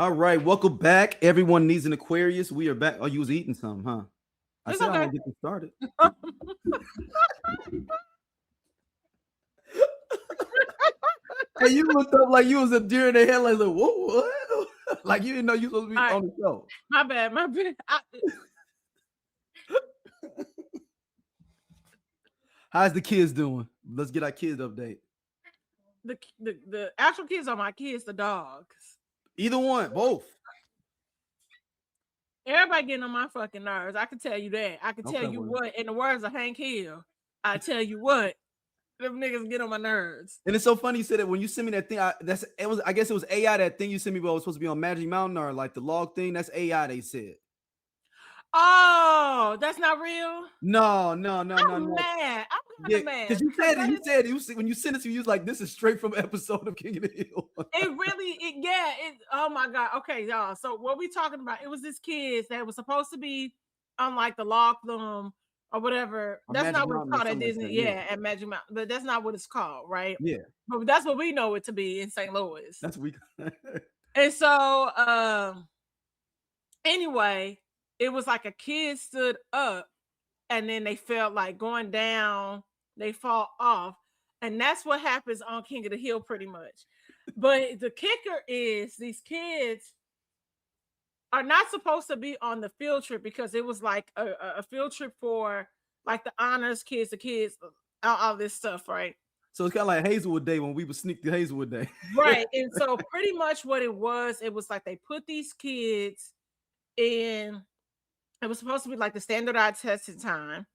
All right, welcome back. Everyone needs an Aquarius. We are back. Oh, you was eating some, huh? I It's said I okay. want to get this started. Hey, you looked up like you was a deer in the headlights. Like, what? Like you didn't know you supposed to be All right. on the show. My bad. How's the kids doing? Let's get our kids update. The actual kids are my kids, the dogs. Either one, both. Everybody getting on my fucking nerves. I can tell you that. I can tell Okay, you well. what, in the words of Hank Hill, I tell you what, them niggas get on my nerves. And it's so funny you said that when you sent me that thing. I guess it was AI, that thing you sent me, but it was supposed to be on Magic Mountain or like the log thing. That's AI. They said. Oh, that's not real. No. I'm mad. I'm kind of mad. Because you said it. When you sent it to me, you was like, "This is straight from an episode of King of the Hill." Oh my god. Okay, y'all. So what we talking about? It was this kids that was supposed to be on like the log flume or whatever. That's not what it's called at Disney. Yeah, at Magic Mountain, but that's not what it's called, right? Yeah, but that's what we know it to be in St. Louis. that's we. And so, anyway, it was like a kid stood up, and then they felt like going down. They fall off, and that's what happens on King of the Hill, pretty much. But the kicker is these kids are not supposed to be on the field trip because it was like a field trip for like the honors kids, the kids, all this stuff, right? So it's kind of like Hazelwood Day when we would sneak the Hazelwood Day. Right. And so pretty much what it was like they put these kids in, it was supposed to be like the standardized testing time.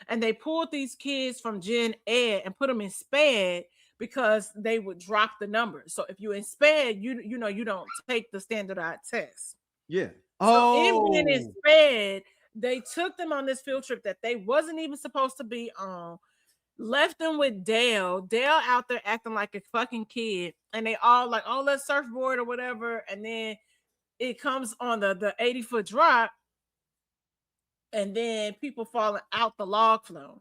And they pulled these kids from Gen Ed and put them in SPED because they would drop the numbers. So if you in SPED, you know you don't take the standardized test. Yeah. So in being in SPED, they took them on this field trip that they wasn't even supposed to be on. Left them with Dale out there acting like a fucking kid, and they all like, oh, let's surfboard or whatever. And then it comes on the 80-foot drop, and then people falling out the log flume.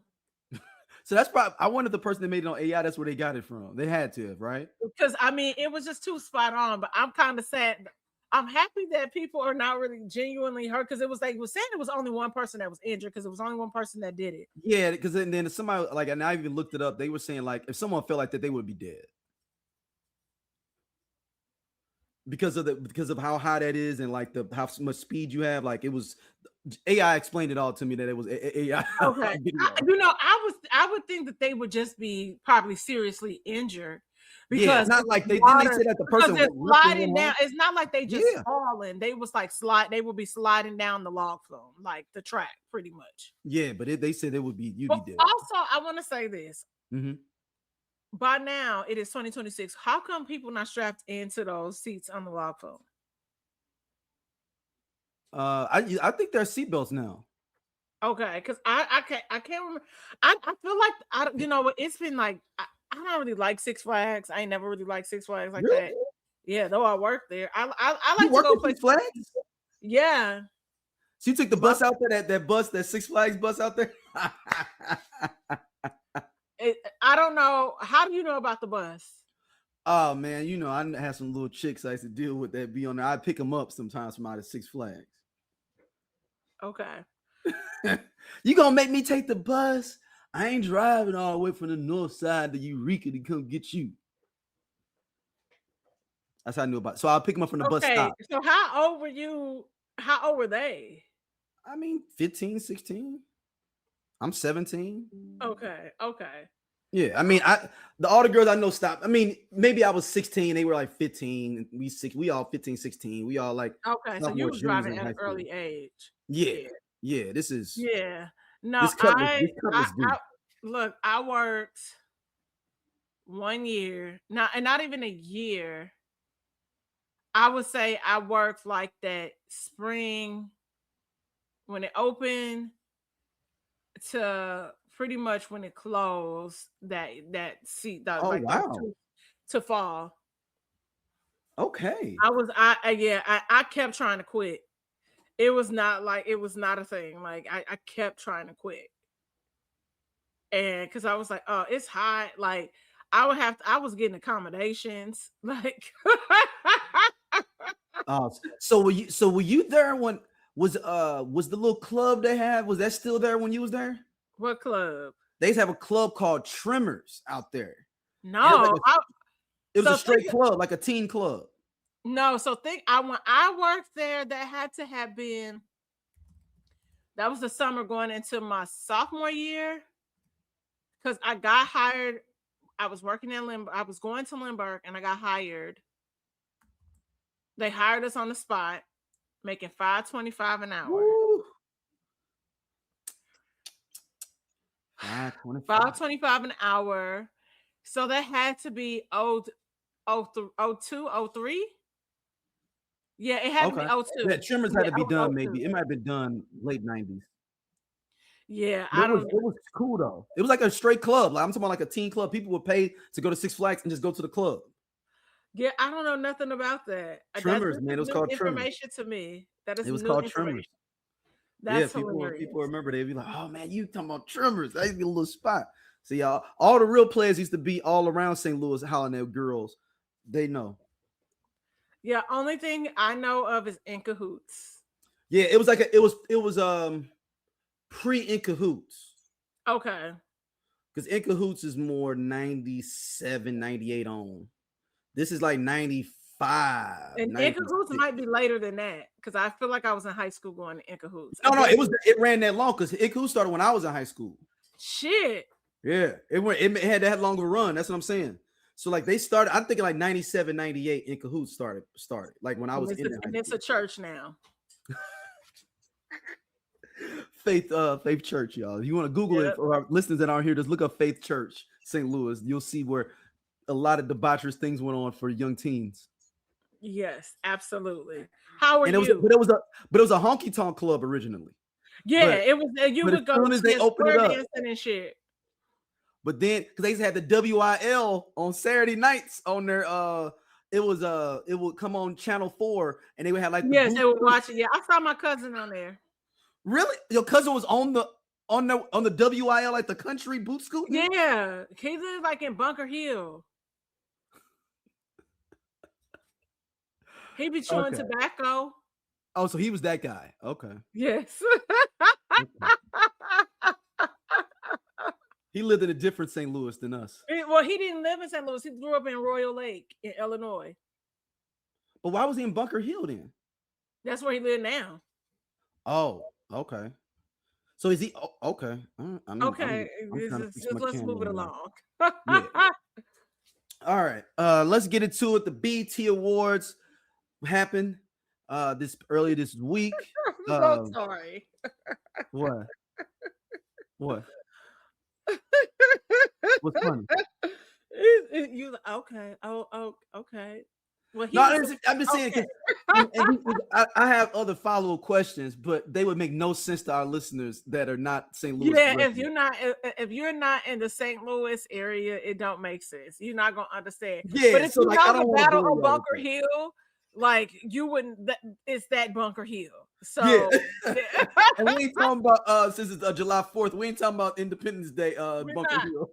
So that's probably, I wonder if the person that made it on AI, that's where they got it from. They had to have, right? Because I mean, it was just too spot on. But I'm kind of sad. I'm happy that people are not really genuinely hurt, because it was like, it was saying it was only one person that was injured because it was only one person that did it. Yeah, because then somebody, like, and I even looked it up. They were saying like if someone felt like that, they would be dead because of how high that is and like how much speed you have. Like it was AI explained it all to me that it was AI. Okay, I would think that they would just be probably seriously injured. Because yeah, it's not like they said that the person was sliding down. It's not like they just falling. They was like they would be sliding down the log flume, like the track, pretty much. Yeah, but they said it would be you'd be dead. Also, I want to say this. Mm-hmm. By now, it is 2026. How come people not strapped into those seats on the log flume? I think there are seatbelts now. Okay, because I can't remember. I feel like it's been like. I don't really like Six Flags. I ain't never really liked Six Flags like that. Yeah, though I work there. I like to go play Six Flags. Yeah. So you took the bus out there, that Six Flags bus out there? I don't know. How do you know about the bus? Oh man, I had some little chicks I used to deal with that be on there. I pick them up sometimes from out of Six Flags. Okay. You gonna make me take the bus? I ain't driving all the way from the north side to Eureka to come get you. That's how I knew about it. So I'll pick them up from the bus stop. So how old were you? How old were they? I mean, 15, 16. I'm 17. Okay. Yeah, I mean, all the girls I know stopped. I mean, maybe I was 16, they were like 15. We all 15, 16. We all like. Okay, so you were driving at an early age. Yeah. This is. Yeah. No, I look, I worked 1 year, not even a year. I would say I worked like that spring when it opened to pretty much when it closed. That seat that to fall. Okay. I kept trying to quit. It was not a thing. Like I kept trying to quit. And because I was like, oh, it's hot. Like I was getting accommodations. Like So were you there when was the little club they had? Was that still there when you was there? What club? They used to have a club called Tremors out there. No, it was a straight club, like a teen club. No, so when I worked there, that had to have been, that was the summer going into my sophomore year, because I got hired. I was working in Limburg. I was going to Limburg, and I got hired. They hired us on the spot, making $5.25 an hour. Woo. $5.25 an hour. So that had to be 02, 03. Yeah, it had to be 02. Yeah, Tremors had to be done. Maybe it might have been done late 90s. Yeah, it was cool though. It was like a straight club. Like I'm talking about, like a teen club. People would pay to go to Six Flags and just go to the club. Yeah, I don't know nothing about that. Tremors, man. It was called Tremors. Information to me. That is it was called Tremors. That's hilarious. People remember. They'd be like, "Oh man, you talking about Tremors? That used to be a little spot." See, y'all, all the real players used to be all around St. Louis, hollering at girls. They know. Yeah, only thing I know of is In Cahoots. Yeah, it was like it was pre In Cahoots. Okay. Because In Cahoots is more 97, 98 on. This is like 95. And In Cahoots might be later than that, because I feel like I was in high school going to In Cahoots. No, it ran that long, because In Cahoots started when I was in high school. Shit. Yeah, it had that long of a run. That's what I'm saying. So like they started, I'm thinking like 97, 98 In Cahoots started. Like when I was in and it's a church now. Faith Church, y'all. You want to Google it for our listeners that aren't here, just look up Faith Church, St. Louis. You'll see where a lot of debaucherous things went on for young teens. Yes, absolutely. How are you? But it was a honky tonk club originally. Yeah, it was. You would go as they opened it up, dancing and shit. But then, because they had the WIL on Saturday nights on their it would come on Channel 4, and they would have like they would watch it. Yeah, I saw my cousin on there. Really? Your cousin was on the WIL, like the country boot scoot? Yeah, he lived like in Bunker Hill. He be chewing tobacco. Oh, so he was that guy. Okay. Yes. He lived in a different St. Louis than us. Well, he didn't live in St. Louis. He grew up in Royal Lake in Illinois. But why was he in Bunker Hill then? That's where he lives now. Oh, okay. So is he okay? Okay, let's move it along. Yeah. All right. Let's get into it. The BET Awards happened earlier this week. I'm so sorry. What? What's funny? You okay? Oh, okay. Well, I'm just saying, I have other follow-up questions, but they would make no sense to our listeners that are not St. Louis. Yeah, if you're not in the St. Louis area, it don't make sense. You're not gonna understand. Yeah, but if you know the Battle of Bunker Hill, like you wouldn't. It's that Bunker Hill. So, yeah. And we ain't talking about since it's July 4th. We ain't talking about Independence Day. Bunker Hill.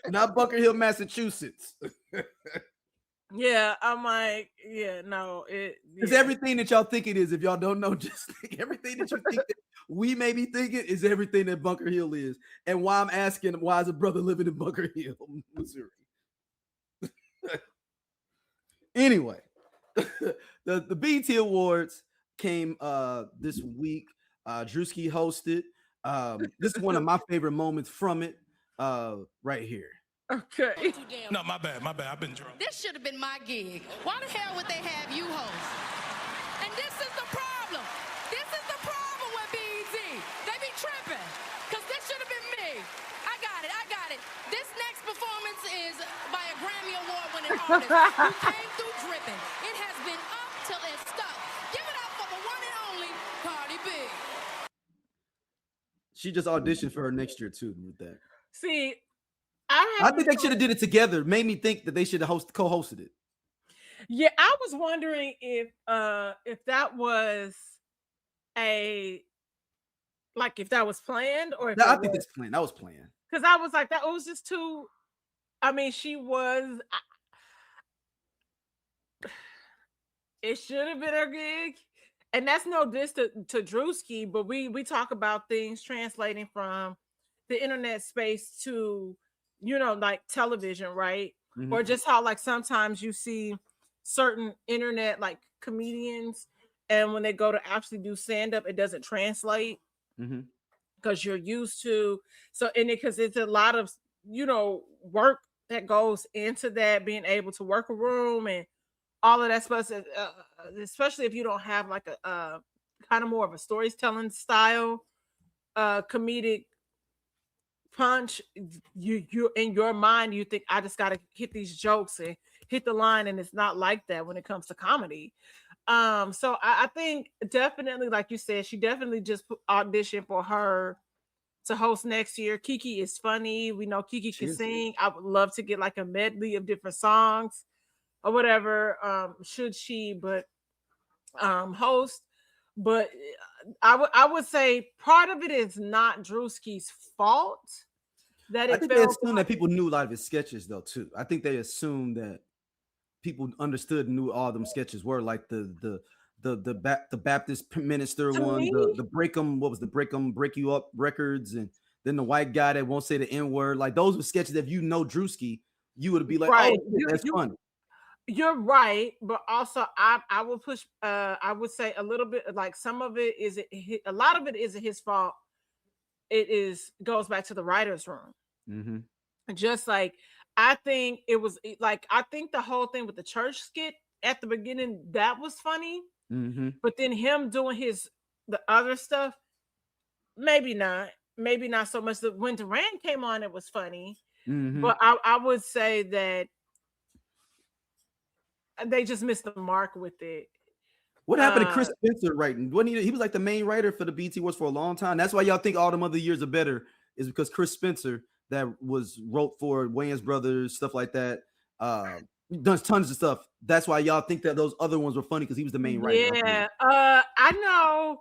Not Bunker Hill, Massachusetts. Yeah, I'm like, yeah, no, it's everything that y'all think it is. If y'all don't know, just think everything that you think that we may be thinking is everything that Bunker Hill is. And why I'm asking, why is a brother living in Bunker Hill, Missouri? Anyway, the BET Awards came this week. Druski hosted. This is one of my favorite moments from it. Right here. Okay. No, my bad. I've been drunk. This should have been my gig. Why the hell would they have you host? And this is the problem. This is the problem with BET. They be tripping. Because this should have been me. I got it. This next performance is by a Grammy Award-winning artist who came through dripping. It has been up till it's stuck. Give it up for the one and only Cardi B. She just auditioned for her next year too with that. See, I think they should have did it together. Made me think that they should have co-hosted it. Yeah, I was wondering if that was if that was planned or if I think it's planned. That was planned. Because I was like, that was just too. I mean, she was. It should have been a gig. And that's no diss to Druski, but we talk about things translating from the internet space to, like television, right? Mhm. Or just how like sometimes you see certain internet like comedians, and when they go to actually do stand-up, it doesn't translate Mhm. because you're used to because it's a lot of work that goes into that, being able to work a room and all of that stuff, especially if you don't have like a kind of more of a storytelling style, comedic punch. You in your mind, you think I just got to hit these jokes and hit the line, and it's not like that when it comes to comedy. So I think definitely, like you said, she definitely just auditioned for her to host next year. Kiki is funny. We know Kiki can sing. I would love to get like a medley of different songs or whatever, should she but host. But I would say part of it is not Druski's fault that I it think they fell. assumed that people knew a lot of his sketches though too. I think they assumed that people understood and knew all them sketches were like the Baptist minister To one, me, the break 'em, what was the break you up records, and then the white guy that won't say the N word. Like those were sketches that if you know Druski, you would be like, right? oh shit, that's funny. You're right, but also I will push. I would say a little bit like some of it is a lot of it isn't his fault. It is goes back to the writers' room. Mm-hmm. Just like I think it was like I think the whole thing with the church skit at the beginning, that was funny, Mm-hmm. but then him doing the other stuff, maybe not so much. When Duran came on, it was funny, Mm-hmm. but I would say that they just missed the mark with it. What happened to Chris Spencer writing? Wasn't he was like the main writer for the BT Awards for a long time. That's why y'all think all them other years are better, is because Chris Spencer that wrote for Wayans Brothers, stuff like that. Does tons of stuff. That's why y'all think that those other ones were funny, because he was the main writer. Yeah, I know.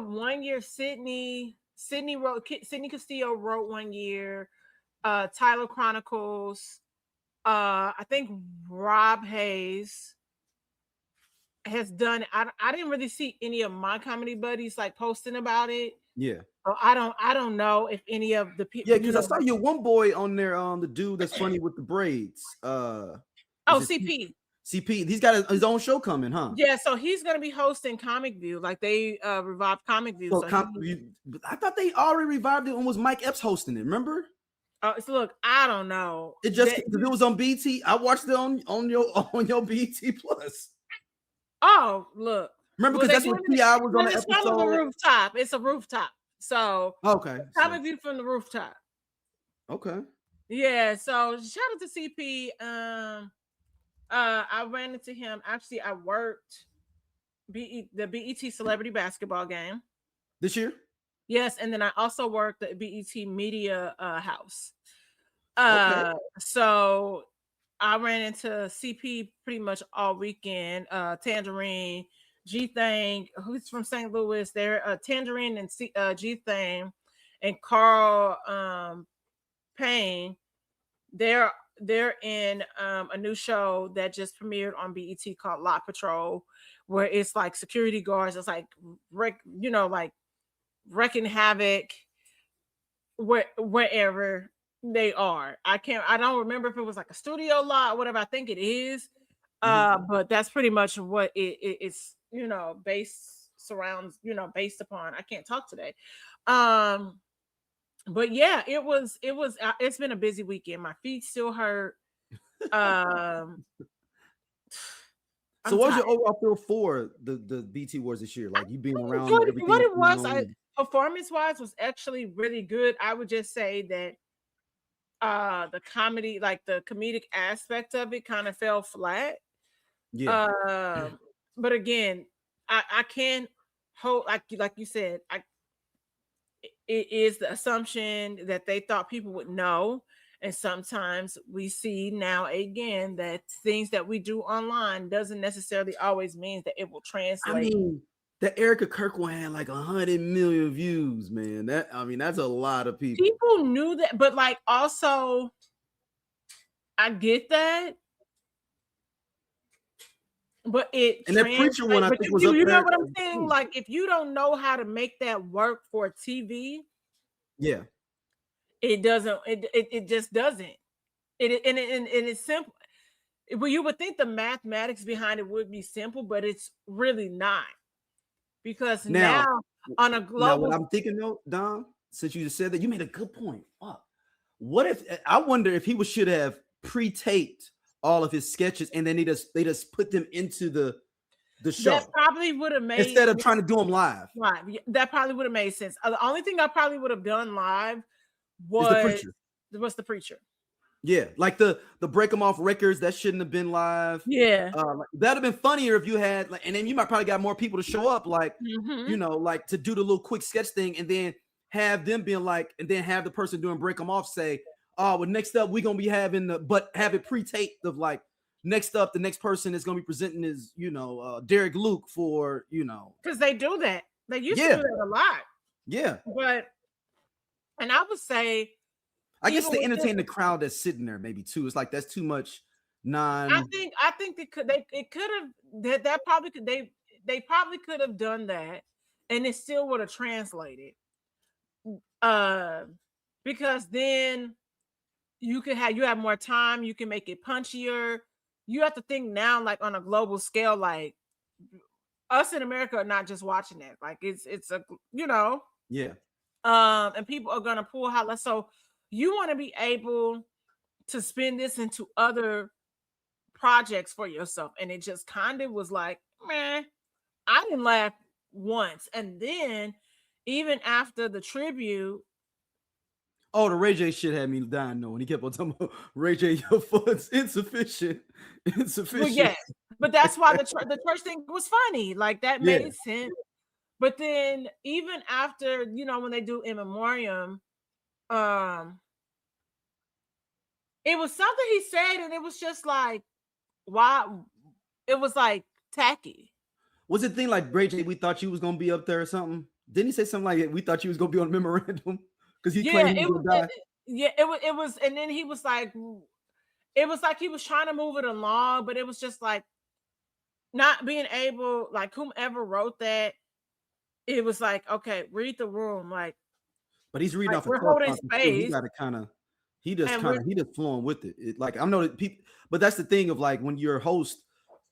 One year, Sydney Castillo wrote one year. Tyler Chronicles. I think Rob Hayes has done. I didn't really see any of my comedy buddies like posting about it. Yeah. So I don't know if any of the people. Yeah, because I saw your one boy on there, the dude that's funny with the braids. CP. CP. He's got his own show coming, huh? Yeah, so he's gonna be hosting Comic View. Like they revived Comic View. So I thought they already revived it and was Mike Epps hosting it. Remember? So look, I don't know. It just because it was on BT. I watched it on your BT Plus. Oh, look. Remember, because that's what T.I. was on the episode. It's from the rooftop. It's a rooftop. So okay, Comic View from the rooftop. Okay. Yeah. So shout out to CP. I ran into him. Actually, I worked the BET Celebrity Basketball game this year. Yes, and then I also worked the BET Media House. So I ran into CP pretty much all weekend. Tangerine, G Thang, who's from St. Louis. They're Tangerine and G Thang, and Carl Payne. They're in a new show that just premiered on BET called Lot Patrol, where it's like security guards. It's like like wrecking havoc wherever they are. I don't remember if it was like a studio lot or whatever. I think it is. But that's pretty much what it's based upon. I can't talk today. But yeah, it's been a busy weekend. My feet still hurt. So what was your overall feel for the BT Awards this year? Like you being around everything. What it was, performance-wise, was actually really good. I would just say that the comedy, like the comedic aspect of it, kind of fell flat. Yeah. But again, I can't hold like you said, it is the assumption that they thought people would know. And sometimes we see now again that things that we do online doesn't necessarily always mean that it will translate. I mean, the Erica Kirk one had like 100 million views, man. That's a lot of people. People knew that, but like also, I get that. But it And that preacher one, I but think, was up you know there. what I'm saying? Like, if you don't know how to make that work for TV, Yeah. it doesn't. It just doesn't. And it's simple. Well, you would think the mathematics behind it would be simple, but it's really not. Because Now, now on a what global, I'm thinking though, Dom, since you just said that, you made a good point. Fuck. What if I wonder if he should have pre-taped all of his sketches and then they just put them into the show that probably would have made instead of trying to do them live. live. That probably would have made sense. The only thing I probably would have done live Is the preacher. the preacher. Yeah, like the break them off records that shouldn't have been live. Yeah. That'd have been funnier if you had and then you might probably got more people to show up, like like to do the little quick sketch thing, and then have them being like, and then have the person doing break them off say, "Oh, well, next up we're gonna be having but have it pre-taped of like next up the next person is gonna be presenting is Derek Luke for because they do that. They used to do that a lot. Yeah, and I would say. I guess they entertain the crowd that's sitting there maybe too. It's like that's too much I think they could have that probably could they probably could have done that and it still would have translated. Because then you have more time, you can make it punchier. You have to think now like on a global scale, like us in America are not just watching it. Like it's a yeah. And people are gonna pull highlights. So you want to be able to spin this into other projects for yourself. And it just kind of was like, man, I didn't laugh once. And then even after the tribute. Oh, the Ray J shit had me dying though. When he kept on talking about Ray J, your funds insufficient. Well, yes, but that's why the church thing was funny. Like that made sense. But then even after, when they do in memoriam, it was something he said, and it was just like, why? It was like tacky. Was it thing like Ray J? We thought you was gonna be up there or something? Didn't he say something like we thought you was gonna be on a memorandum because he claimed he was gonna die? It was, and then he was like, it was like he was trying to move it along, but it was just like not being able, like whomever wrote that, it was like, okay, read the room, like. But he's reading like off we're holding space. He got to he just flowing with it. Like I know that people, but that's the thing of like when you're a host,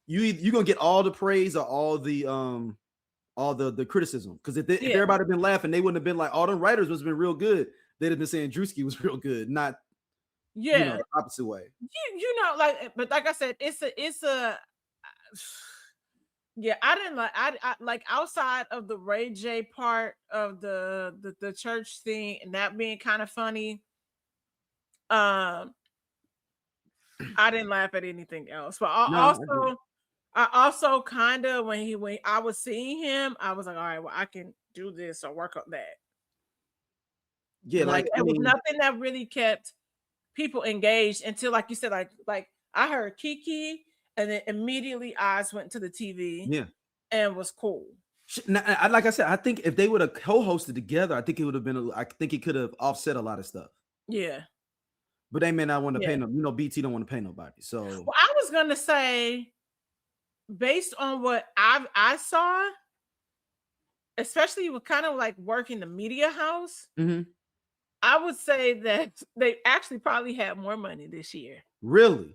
you're gonna get all the praise or all the criticism. Because if everybody had been laughing, they wouldn't have been like all the writers was been real good. They'd have been saying Druski was real good, not the opposite way. But like I said, it's a yeah, I didn't I like outside of the Ray J part of the church thing and that being kind of funny. I didn't laugh at anything else, but I also kind of when I was seeing him, I was like, all right, well, I can do this or work on that. Yeah, like it was nothing that really kept people engaged until, like you said, like I heard Kiki, and then immediately eyes went to the TV. Yeah, and was cool. Now, like I said, I think if they would have co-hosted together, I think it would have been. I think it could have offset a lot of stuff. Yeah. But they may not want to pay them. BT don't want to pay nobody. So I was gonna say, based on what I saw, especially with kind of like working the media house, I would say that they actually probably had more money this year. Really?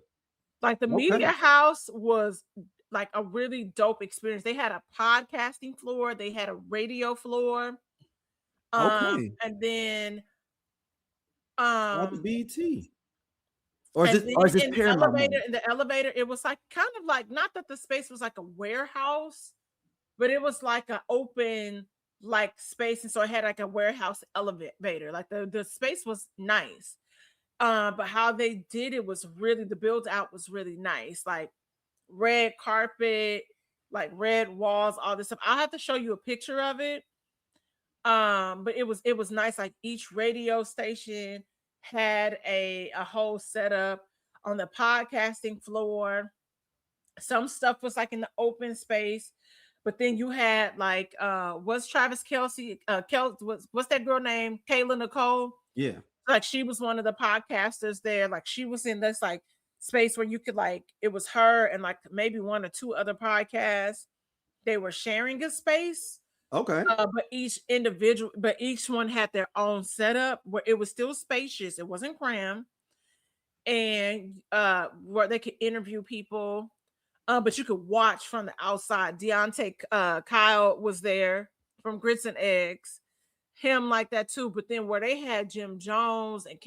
Like the media house was like a really dope experience. They had a podcasting floor, they had a radio floor. And then BT. Or is this Paramount? In the elevator, it was like kind of like, not that the space was like a warehouse, but it was like an open like space, and so it had like a warehouse elevator. Like the space was nice. But how they did it was really, the build out was really nice. Like red carpet, like red walls, all this stuff. I'll have to show you a picture of it. But it was nice. Like each radio station had a whole setup on the podcasting floor. Some stuff was like in the open space, but then you had like what's Travis Kelsey? What's that girl named Kayla Nicole? Yeah. Like she was one of the podcasters there. Like she was in this like space where you could like, it was her and like maybe 1 or 2 other podcasts. They were sharing a space. Okay. But each one had their own setup where it was still spacious. It wasn't crammed. And where they could interview people. But you could watch from the outside. Kyle was there from Grits and Eggs. Him like that too. But then where they had Jim Jones and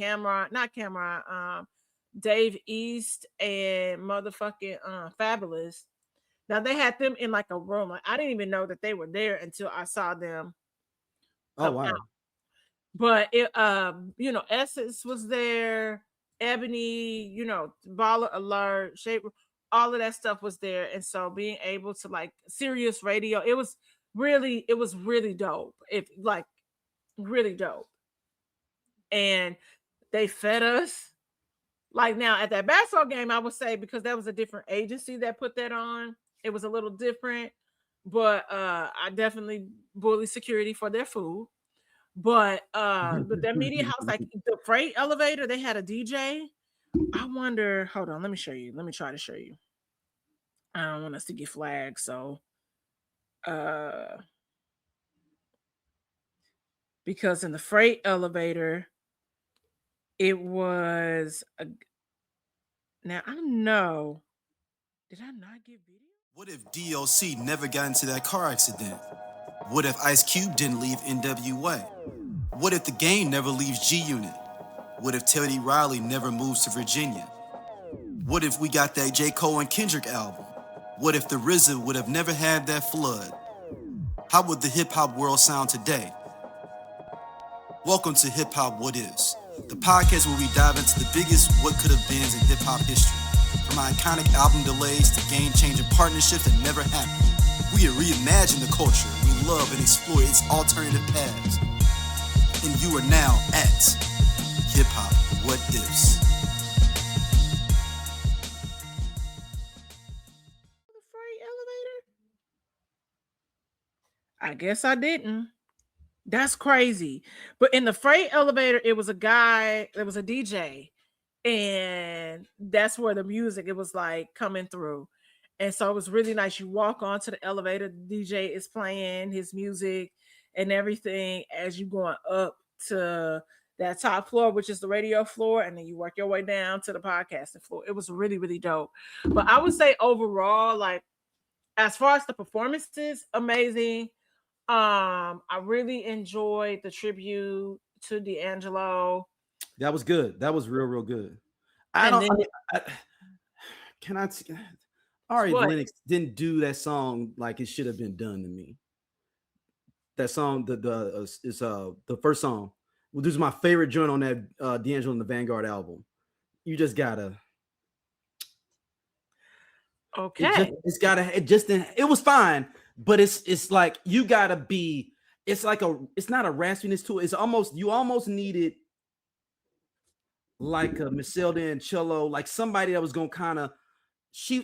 Dave East and motherfucking Fabulous. Now they had them in like a room. Like I didn't even know that they were there until I saw them. Oh wow. Out. But it Essence was there, Ebony, Baller Alert, Shape, all of that stuff was there. And so being able to like Sirius Radio, it was really dope. Really dope. And they fed us. Like now at that basketball game, I would say, because that was a different agency that put that on, it was a little different. But I definitely bully security for their food. But that media house, like the freight elevator, they had a DJ. I wonder, hold on, let me show you. Let me try to show you. I don't want us to get flagged, so because in the freight elevator, it was now I don't know. Did I not get video? What if DOC never got into that car accident? What if Ice Cube didn't leave NWA? What if the Game never leaves G-Unit? What if Teddy Riley never moves to Virginia? What if we got that J. Cole and Kendrick album? What if the RZA would have never had that flood? How would the hip-hop world sound today? Welcome to Hip Hop What Is, the podcast where we dive into the biggest what could have beens in hip-hop history. From iconic album delays to game-changing partnerships that never happened. We reimagine the culture we love and explore its alternative paths. And you are now at Hip Hop What Is. The freight elevator? I guess I didn't. That's crazy. But in the freight elevator, it was a guy, there was a DJ, and that's where the music, it was like coming through. And so it was really nice. You walk onto the elevator, the DJ is playing his music and everything as you going up to that top floor, which is the radio floor, and then you work your way down to the podcasting floor. It was really, really dope. But I would say overall, like as far as the performances, amazing. I really enjoyed the tribute to D'Angelo. That was good. That was real good. Arie Lennox didn't do that song like it should have been done to me. That song, is the first song. Well, this is my favorite joint on that D'Angelo and the Vanguard album. You just gotta. Okay. It was fine, but it's like you gotta be. It's not a raspiness to it. It's you almost needed like a Michelle D'Angelo, like somebody that was gonna kind of.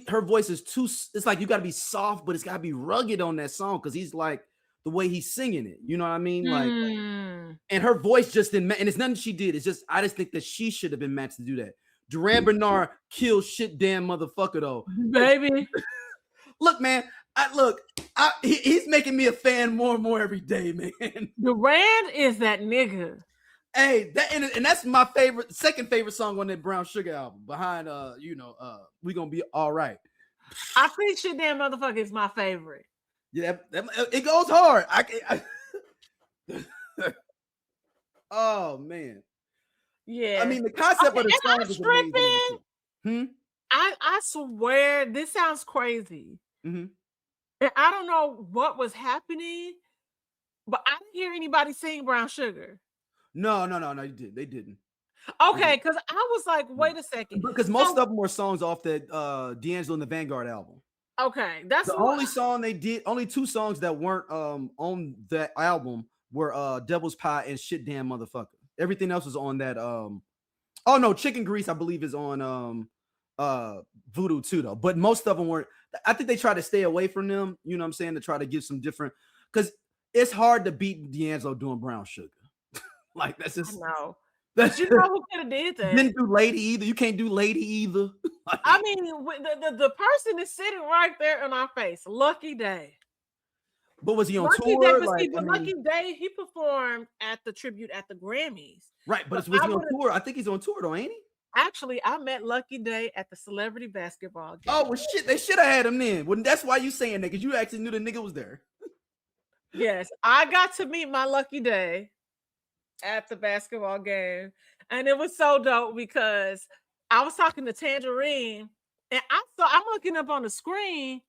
Her voice is too. It's like you gotta be soft, but it's gotta be rugged on that song because he's like the way he's singing it. You know what I mean? Like, and her voice just didn't. And it's nothing she did. It's just I just think that she should have been matched to do that. Duran Bernard killed shit damn motherfucker though, baby. Look, man. He's making me a fan more and more every day, man. Duran is that nigga. Hey, and that's my second favorite song on that Brown Sugar album. Behind We Gonna Be All Right. I think shit damn motherfucker is my favorite. Yeah, it goes hard. Oh man. Yeah. I mean the concept of the song is amazing. I swear this sounds crazy. Mm-hmm. And I don't know what was happening, but I didn't hear anybody sing Brown Sugar. No, they didn't. Okay, because I was like, wait a second. Because most of them were songs off that D'Angelo and the Vanguard album. Okay, that's the only song they did. Only 2 songs that weren't on that album were Devil's Pie and Shit Damn Motherfucker. Everything else was on that. Oh no, Chicken Grease I believe is on Voodoo too though. But most of them weren't. I think they try to stay away from them. You know what I'm saying? To try to give some different. Because it's hard to beat D'Angelo doing Brown Sugar. Like that's just. I know. But you know who could have did that? Didn't do Lady either. You can't do Lady either. I mean, the person is sitting right there in our face. Lucky Day. But was he on Lucky Day, tour? but Like, see, I but mean, Lucky Day, he performed at the tribute at the Grammys. right, but But was I he on would've- tour? I think he's on tour though, ain't he? Actually, I met Lucky Day at the celebrity basketball game. Oh well, shit, they should have had him then. Well, that's why you saying that, because you actually knew the nigga was there. Yes, I got to meet my Lucky Day at the basketball game, and it was so dope because I was talking to Tangerine, and I'm looking up on the screen,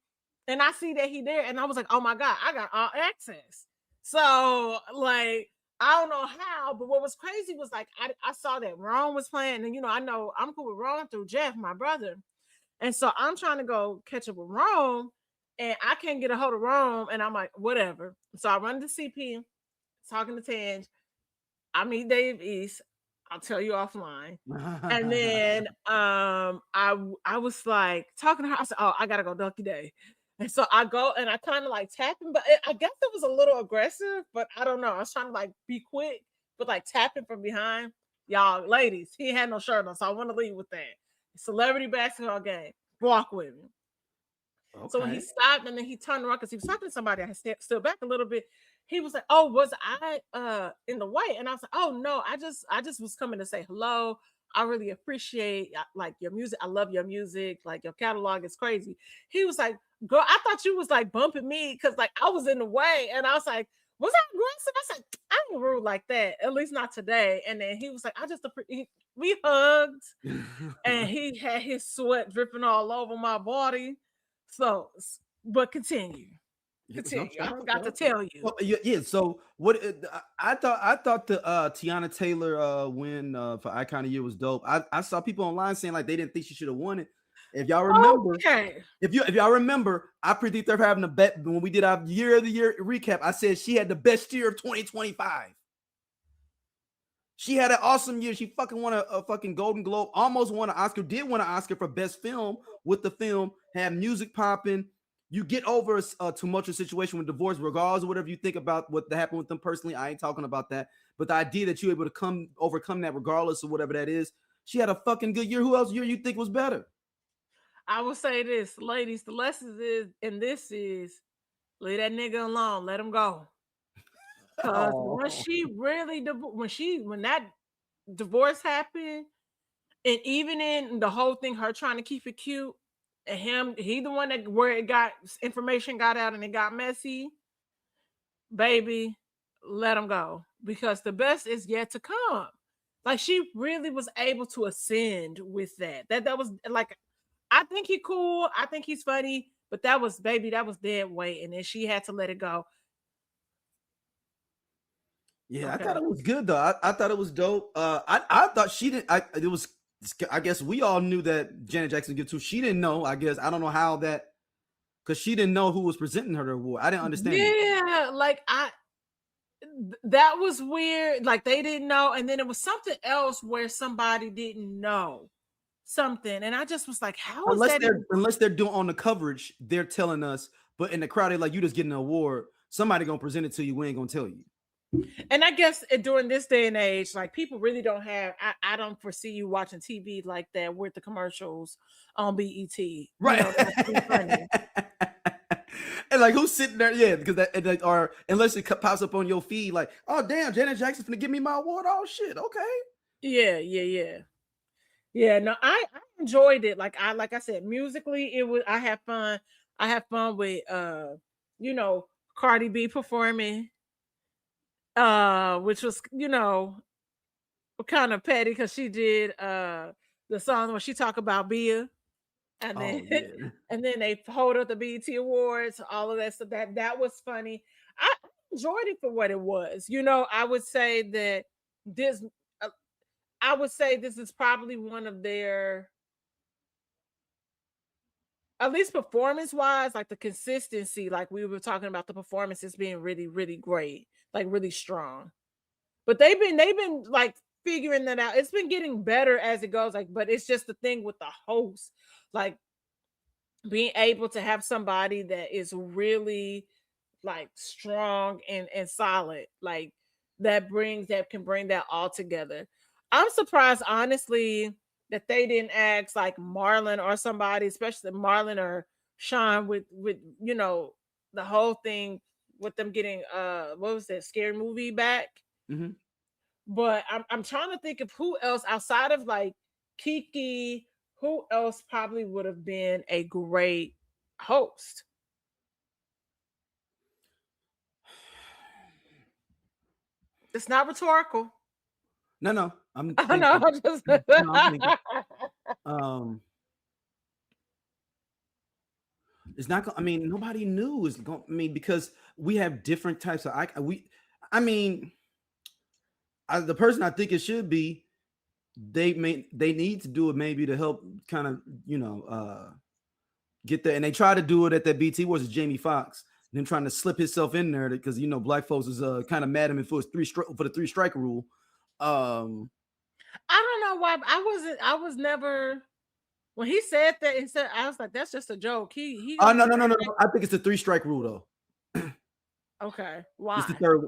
and I see that he there, and I was like, oh my god, I got all access. So like, I don't know how, but what was crazy was like I saw that Ron was playing, and I know I'm cool with Ron through Jeff, my brother, and so I'm trying to go catch up with Ron, and I can't get a hold of Ron, and I'm like, whatever. So I run to CP, talking to Tange. I meet Dave East. I'll tell you offline. And then I was like talking to her. I said, oh, I gotta go Lucky Day. And so I go and I kind of like tap him, but I guess it was a little aggressive, but I don't know. I was trying to like be quick, but like tapping from behind. Y'all, ladies, he had no shirt on, so I want to leave with that. Celebrity basketball game. Walk with me. Okay. So when he stopped and then he turned around because he was talking to somebody, I stood back a little bit. He was like, oh, was I in the way? And I was like, oh no, I just was coming to say hello. I really appreciate like your music. I love your music. Like your catalog is crazy. He was like, girl, I thought you was like bumping me because like I was in the way. And I was like, was I aggressive? I said, I ain't rude like that, at least not today. And then he was like, we hugged and he had his sweat dripping all over my body. So, but continue. I forgot to tell you. Well, yeah. So what? I thought the Tiana Taylor win for Icon of the Year was dope. I saw people online saying like they didn't think she should have won it. If y'all remember, if y'all remember, I predicted her having a bet when we did our year of the year recap. I said she had the best year of 2025. She had an awesome year. She fucking won a fucking Golden Globe, almost won an Oscar, did win an Oscar for best film with the film, had music popping. You get over a tumultuous situation with divorce, regardless of whatever you think about what happened with them personally. I ain't talking about that. But the idea that you're able to overcome that regardless of whatever that is, she had a fucking good year. Who else year you think was better? I will say this, ladies, the lesson is, and this is, leave that nigga alone. Let him go. Because when that divorce happened, and even in the whole thing, her trying to keep it cute, and he the one that where it got information got out and it got messy, baby, let him go. Because the best is yet to come. Like she really was able to ascend with that. That was like, I think he's cool. I think he's funny, but that was dead weight. And then she had to let it go. Yeah, okay. I thought it was good though. I thought it was dope. I thought she didn't. I guess we all knew that Janet Jackson get too. She didn't know. I guess I don't know how that, because she didn't know who was presenting her the award. I didn't understand. Yeah, like that was weird. Like they didn't know, and then it was something else where somebody didn't know something, and I just was like, how is that? Unless they're doing on the coverage, they're telling us, but in the crowd, they're like, you just getting an award. Somebody gonna present it to you. We ain't gonna tell you. And I guess during this day and age, like people really don't have. I don't foresee you watching TV like that with the commercials on BET. Right. Funny. And like who's sitting there? Yeah, because or unless it pops up on your feed, like, oh damn, Janet Jackson's gonna give me my award. Oh shit, okay. Yeah. No, I enjoyed it. Like I said, musically, it was. I had fun. I had fun with Cardi B performing. Which was, kind of petty because she did the song where she talked about beer, and then and then they hold up the BET Awards, all of that. So that was funny. I enjoyed it for what it was. I would say that this is probably one of their, at least performance-wise, like the consistency, like we were talking about the performances being really, really great, like really strong. But they've been like figuring that out. It's been getting better as it goes, like, but it's just the thing with the host, like being able to have somebody that is really like strong and solid, like that can bring that all together. I'm surprised, honestly, that they didn't ask like Marlon or somebody, especially Marlon or Sean, with the whole thing with them getting what was that scary movie back. Mm-hmm. But I'm trying to think of who else outside of like Kiki, who else probably would have been a great host. It's not rhetorical. No, I'm I thinking. know. Just... No, I'm thinking. It's not. I mean, nobody knew it's going. I mean, because we have different types of. I mean, the person I think it should be. They need to do it maybe to help kind of get there. And they try to do it at that BT was Jamie Foxx. Them trying to slip himself in there because black folks is kind of mad at him for the 3 strike rule. I don't know why I was never when he said that. Instead, I was like, that's just a joke. He. Oh no. I think it's the 3 strike rule though. Okay, why?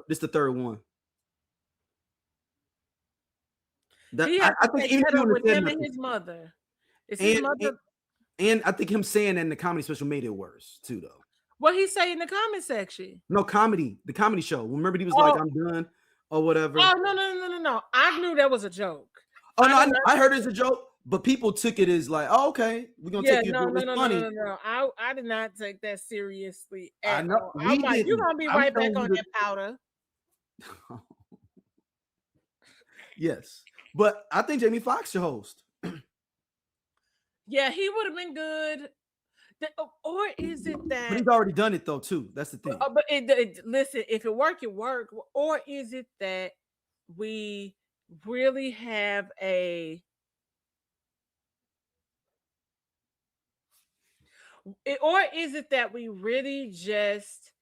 This the third one. I think even with him and his mother. Is his mother? And I think him saying that in the comedy special made it worse too, though. What he say in the comment section? No, the comedy show. Remember, he was like, "I'm done" or whatever. Oh no! I knew that was a joke. Oh no, I heard it as a joke, but people took it as like, "Oh, okay, we're gonna take you." No, funny. No. I did not take that seriously. I know. I'm like, you're gonna be right back on that powder. Yes. But I think Jamie Foxx should host. Yeah, he would have been good. Or is it that? But he's already done it though, too. That's the thing. But listen, if it work, it work. Or is it that we really have a? Or is it that we really just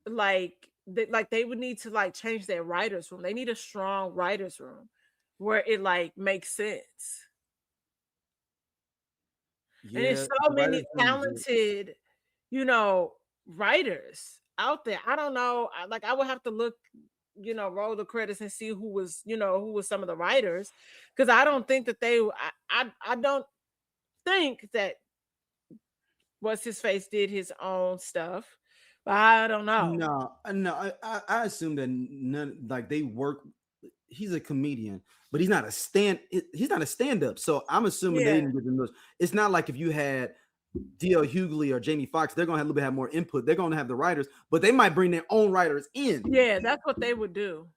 like they would need to like change their writers room? They need a strong writers room where it like makes sense. Yeah, and there's so many talented, writers out there. I don't know. I would have to look, roll the credits and see who was some of the writers, because I don't think that I don't think that what's his face did his own stuff. But I don't know. No. I assume that none like they work. He's a comedian, but he's not a stand-up. So I'm assuming they didn't give him those. It's not like if you had D.L. Hughley or Jamie Foxx, they're gonna have a little bit more input. They're gonna have the writers, but they might bring their own writers in. Yeah, that's what they would do.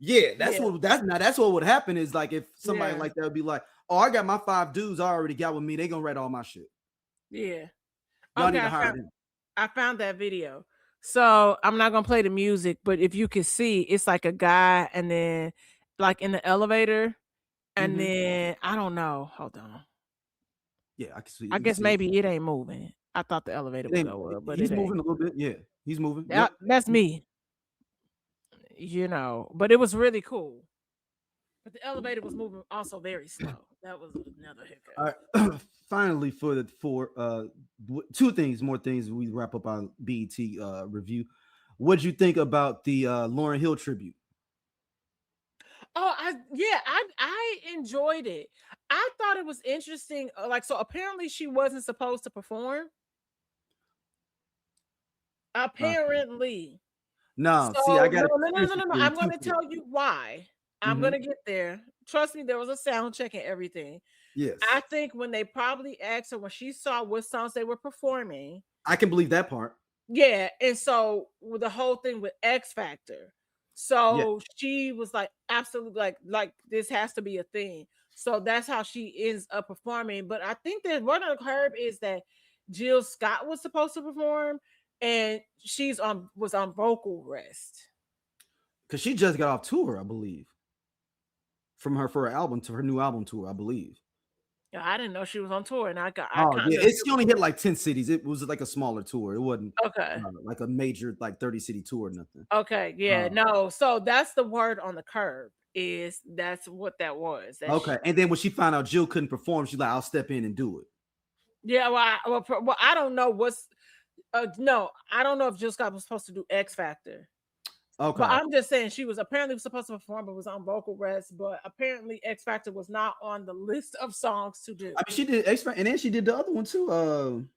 Yeah, that's what would happen is like if somebody like that would be like, oh, I got my 5 dudes I already got with me. They gonna write all my shit. Yeah. Y'all need to hire them. I found that video. So I'm not gonna play the music, but if you can see, it's like a guy and then like in the elevator, and then I don't know. Hold on. Yeah, I can see. I guess maybe it ain't moving. I thought the elevator would go up, but he's moving a little bit. Yeah, he's moving. That's me. But it was really cool. But the elevator was moving also very slow. That was another hiccup. All right. Finally, for 2 more things, we wrap up our BET review. What'd you think about the Lauryn Hill tribute? Oh, I enjoyed it. I thought it was interesting. So apparently she wasn't supposed to perform. Apparently. No, see, I got no. I'm going to tell you why. I'm going to get there. Trust me, there was a sound check and everything. Yes. I think when they probably asked her when she saw what songs they were performing. I can believe that part. Yeah. And so with the whole thing with X Factor. So she was like, absolutely like this has to be a thing. So that's how she ends up performing. But I think that one of the curb is that Jill Scott was supposed to perform and was on vocal rest. Because she just got off tour, I believe. For her new album tour, I believe. Yeah, I didn't know she was on tour, and she only hit like 10 cities. It was like a smaller tour. It wasn't like a major like 30-city tour or nothing. Okay, yeah, no. So that's the word on the curb. That's what that was. And then when she found out Jill couldn't perform, she's like, "I'll step in and do it." Yeah, well, I don't know no, I don't know if Jill Scott was supposed to do X Factor. Okay. But I'm just saying she was apparently supposed to perform, but was on vocal rest. But apparently X Factor was not on the list of songs to do. I mean, she did X Factor, and then she did the other one too.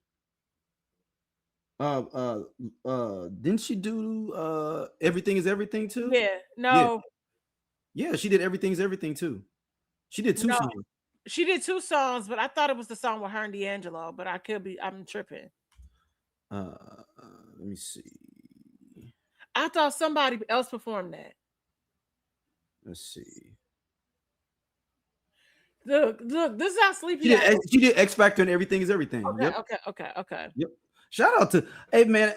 Didn't she do Everything Is Everything too? Yeah, no, Yeah, she did Everything Is Everything too. She did two no, songs. she did 2 songs, but I thought it was the song with her and D'Angelo. But I'm tripping. Let me see. I thought somebody else performed that. Let's see. Look, this is how sleepy I am. She did X Factor and Everything Is Everything. Okay, Yep. okay. Yep. Shout out to hey man,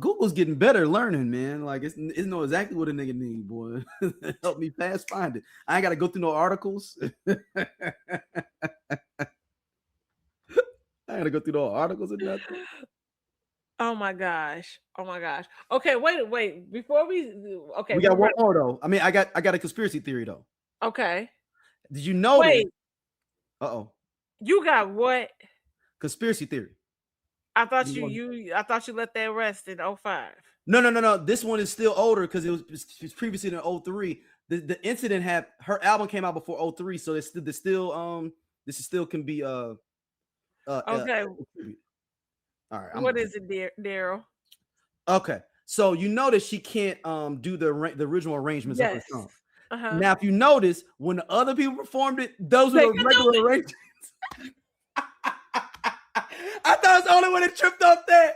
Google's getting better learning, man. Like it's know exactly what a nigga need, boy. Help me fast find it. I ain't gotta go through no articles. I gotta go through no articles and nothing. Oh my gosh. Okay, wait. Before we got one more though. I mean, I got a conspiracy theory though. Okay. Did you know? Wait. Uh-oh. You got what? Conspiracy theory. I thought you let that rest in 05. No. This one is still older because it was previously in 03. The incident had her album came out before 03, so this still can be okay. All right. What is it, Daryl? Okay. So you notice she can't do the original arrangements of her song. Uh-huh. Now, if you notice, when the other people performed it, those were the regular arrangements. I thought it was the only one that tripped off that.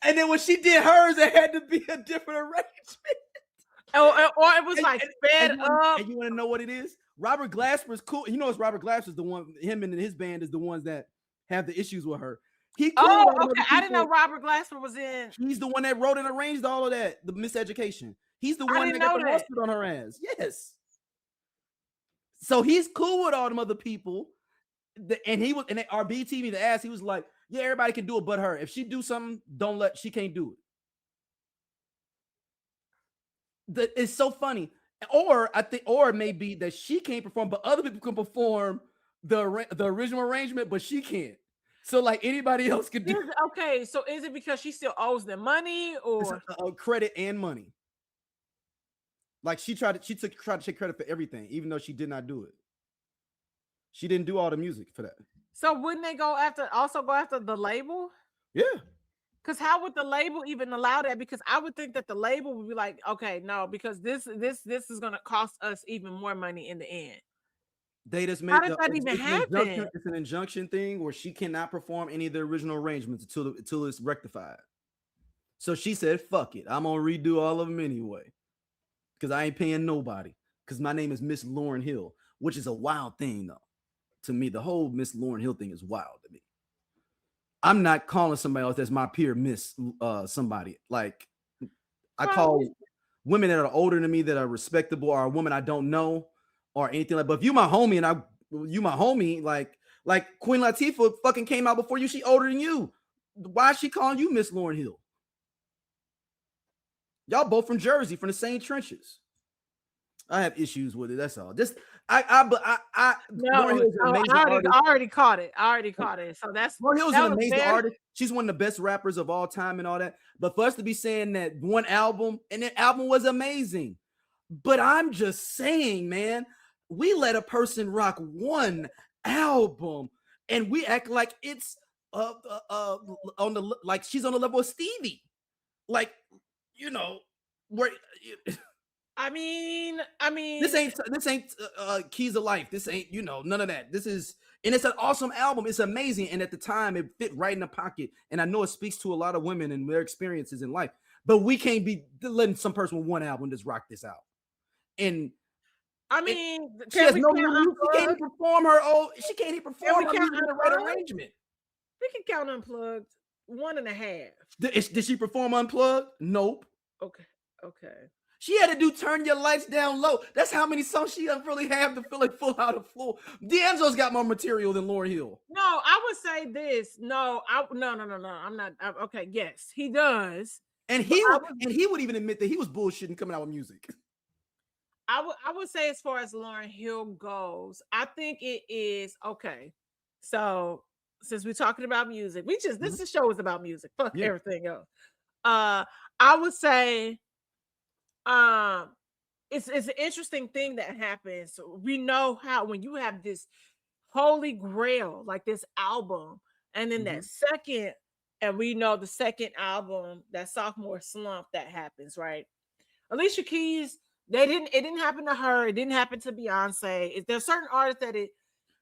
And then when she did hers, it had to be a different arrangement. Or it was sped up. And you want to know what it is? Robert Glasper's cool. You know, it's Robert Glasper's the one, him and his band is the ones that have the issues with her. Okay. I didn't know Robert Glasper was in. He's the one that wrote and arranged all of that, the miseducation. He's the one that got the mustard on her ass. Yes. So he's cool with all them other people. And our B TV to ask, he was like, yeah, everybody can do it but her. If she do something, she can't do it. It's so funny. Or it may be that she can't perform, but other people can perform the original arrangement, but she can't. So like anybody else could do. Okay, so is it because she still owes them money or credit and money? Like she tried to take credit for everything, even though she did not do it. She didn't do all the music for that. So wouldn't they go after the label? Yeah. Because how would the label even allow that? Because I would think that the label would be like, okay, no, because this is going to cost us even more money in the end. They just made how does that even happen? It's an injunction thing where she cannot perform any of the original arrangements until it's rectified. So she said, fuck it. I'm going to redo all of them anyway. Because I ain't paying nobody. Because my name is Miss Lauryn Hill, which is a wild thing, though. To me, the whole Miss Lauryn Hill thing is wild to me. I'm not calling somebody else that's my peer Miss somebody. Like, I call women that are older than me that are respectable or a woman I don't know or anything like. But if you my homie and you my homie, like Queen Latifah fucking came out before you. She older than you. Why is she calling you Miss Lauryn Hill? Y'all both from Jersey, from the same trenches. I have issues with it. That's all. Just I already caught it. So that's Lauryn Hill's an amazing artist. She's one of the best rappers of all time and all that. But for us to be saying that one album and that album was amazing. But I'm just saying, man, we let a person rock one album and we act like it's on the like she's on the level of Stevie. Like, you know, where I mean, this ain't Keys of Life. This ain't, you know, none of that. This is, and it's an awesome album. It's amazing. And at the time it fit right in the pocket. And I know it speaks to a lot of women and their experiences in life, but we can't be letting some person with one album just rock this out. And I mean, she can't even perform her own. She can't even perform the right arrangement. We can count Unplugged 1.5. Did she perform Unplugged? Nope. Okay. She had to do Turn Your Lights Down Low. That's how many songs she doesn't really have to feel like full out of floor. D'Angelo's got more material than Lauryn Hill. No, I would say this. No. I'm not. Okay, yes, he does. And he would even admit that he was bullshitting coming out with music. I would say as far as Lauryn Hill goes, I think it is okay. So since we're talking about music, this show is about music. Fuck everything else. I would say it's an interesting thing that happens. So we know how when you have this holy grail like this album, and then that second, and we know the second album, that sophomore slump that happens, right? Alicia Keys, it didn't happen to her. It didn't happen to Beyonce. There's certain artists that it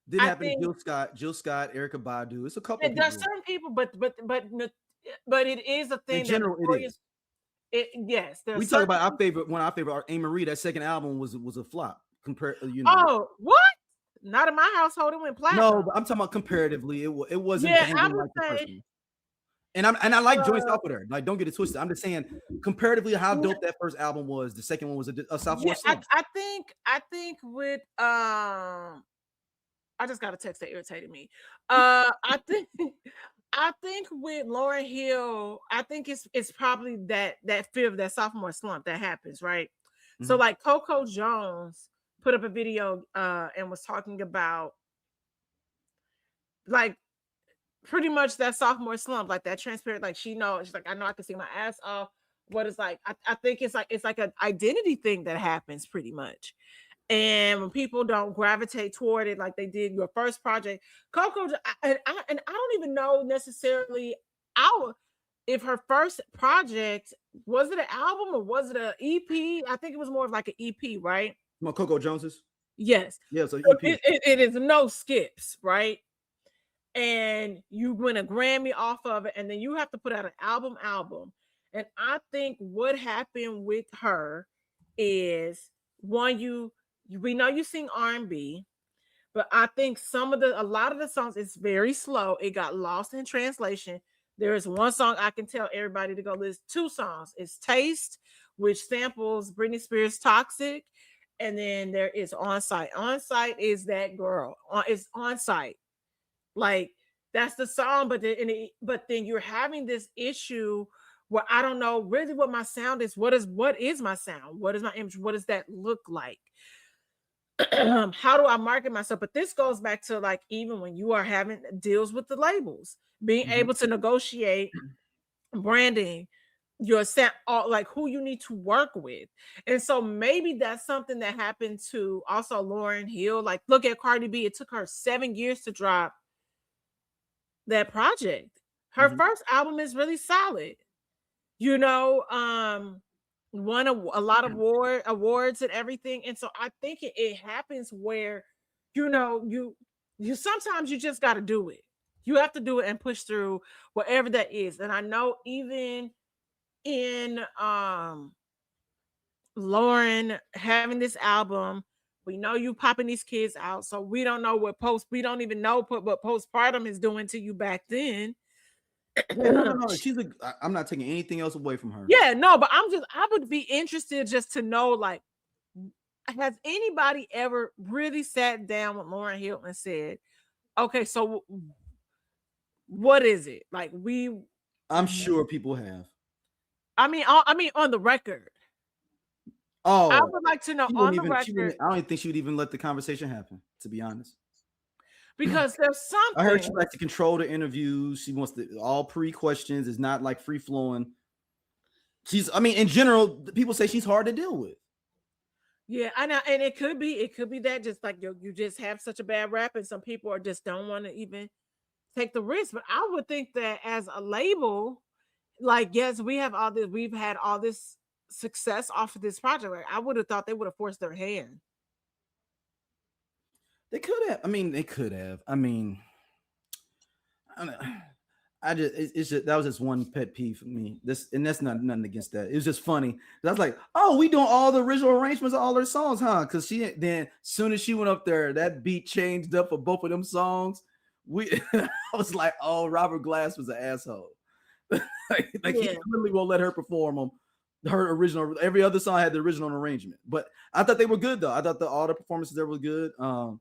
Didn't I happen think to Jill Scott, Erica Badu. It's a couple there's people. certain people, but it is a thing In general, that it is. Yes, We talk about our favorite. One of our favorite, Anne Marie. That second album was a flop compared. Oh, what? Not in my household. It went platinum. No, but I'm talking about comparatively. It wasn't Yeah, I banging would like the say. first one. And I like joints off of her. Like, don't get it twisted. I'm just saying, comparatively, how dope that first album was. The second one was a sophomore slump. I think with I just got a text that irritated me. I think with Lauryn Hill, I think it's probably that fifth, that sophomore slump that happens, right? So like Coco Jones put up a video and was talking about like pretty much that sophomore slump, like that transparent, like she's like, I know I can see my ass off. What is like, I think it's like an identity thing that happens pretty much. And when people don't gravitate toward it like they did your first project, Coco, and I don't even know necessarily if her first project, was it an album or was it an EP? I think it was more of like an EP, right? Coco Jones's? Yes. Yeah, so EP. It is no skips, right? And you win a Grammy off of it, and then you have to put out an album. And I think what happened with her is we know you sing R&B, but I think a lot of the songs is very slow. It got lost in translation. There is one song I can tell everybody to go listen. Two songs. It's Taste, which samples Britney Spears' Toxic, and then there is On Site. On Site is that girl. It's On Site. Like that's the song, but then you're having this issue where I don't know really what my sound is. What is my sound? What is my image? What does that look like? How do I market myself? But this goes back to like even when you are having deals with the labels, being able to negotiate branding, your sound, like who you need to work with. And so maybe that's something that happened to also Lauryn Hill. Like look at Cardi B. It took her 7 years to drop that project. Her first album is really solid, won a lot of awards and everything. And so I think it happens where you sometimes you just got to do it. You have to do it and push through whatever that is. And I know even in Lauryn having this album, we know you popping these kids out, so we don't know we don't even know what postpartum is doing to you back then. No. I'm not taking anything else away from her. Yeah, no, but I would be interested just to know, like, has anybody ever really sat down with Lauryn Hill and said, okay, so what is it? Like I'm sure people have. I mean on the record. Oh, I would like to know on the record. I don't think she would even let the conversation happen, to be honest. Because there's something. I heard she likes to control the interviews. She wants all pre-questions. It's not like free flowing. In general, people say she's hard to deal with. Yeah, and it could be that just like you just have such a bad rap, and some people are just don't want to even take the risk. But I would think that as a label, like, yes, we've had all this success off of this project. Like, I would have thought they would have forced their hand. They could have. They could have. I don't know. That was just one pet peeve for me. And that's nothing against that. It was just funny. I was like, oh, we doing all the original arrangements of all her songs, huh? Because then soon as she went up there, that beat changed up for both of them songs. I was like, oh, Robert Glass was an asshole. He literally won't let her perform them. Her original, every other song had the original arrangement, but I thought they were good though. I thought all the performances there were good. Or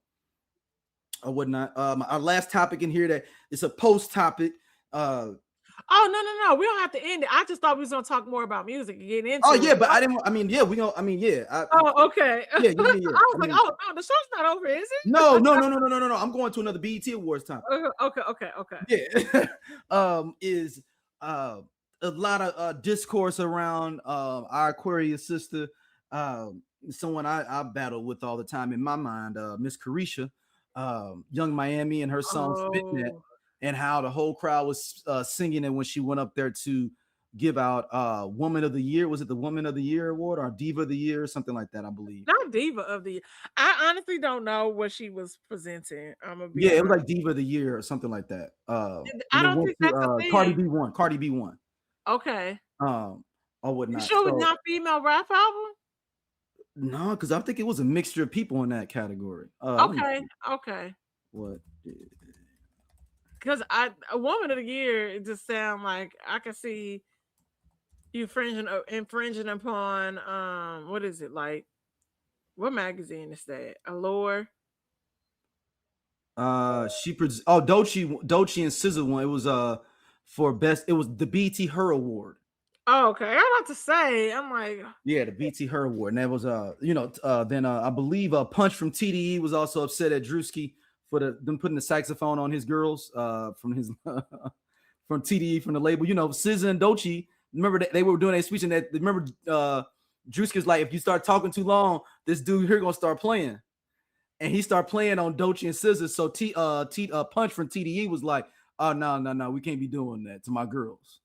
whatnot. Our last topic in here that it's a post topic. Oh no, we don't have to end it. I just thought we was gonna talk more about music and get into. Oh yeah, but I didn't. We gonna. Oh okay. Yeah. I was like, oh no, the show's not over, is it? No. I'm going to another BET Awards topic. Okay. Yeah. a lot of discourse around our Aquarius sister, someone I battle with all the time in my mind, Miss Carisha, Young Miami, and her song "Spitting That," Oh, and how the whole crowd was singing it when she went up there to give out Woman of the Year. Was it the Woman of the Year award or Diva of the Year or something like that? I believe. not Diva of the Year. I honestly don't know what she was presenting. I'm gonna be Yeah, it was honest. like Diva of the Year or something like that. I And it don't went think to that's a Cardi thing. B won. Cardi B won. Okay. Or You whatnot. sure it's So not female rap album? no, because I think it was a mixture of people in that category. Let me Okay, see okay. what. Because a Woman of the Year, it just sound like I can see you infringing upon what is it like? What magazine is that? Allure. Doechii and SZA one. It was for best. It was the BT Her Award. Oh, okay. I'm about to say, I'm like, Yeah, the BT Her Award, and that was then I believe Punch from TDE was also upset at Druski for them putting the saxophone on his girls from his from TDE from the label. You know, SZA and Doechii. Remember that they were doing a speech and that remember Druski was like, if you start talking too long, this dude here gonna start playing. And he started playing on Doechii and SZA. So Punch from TDE was like, "Oh no, we can't be doing that to my girls."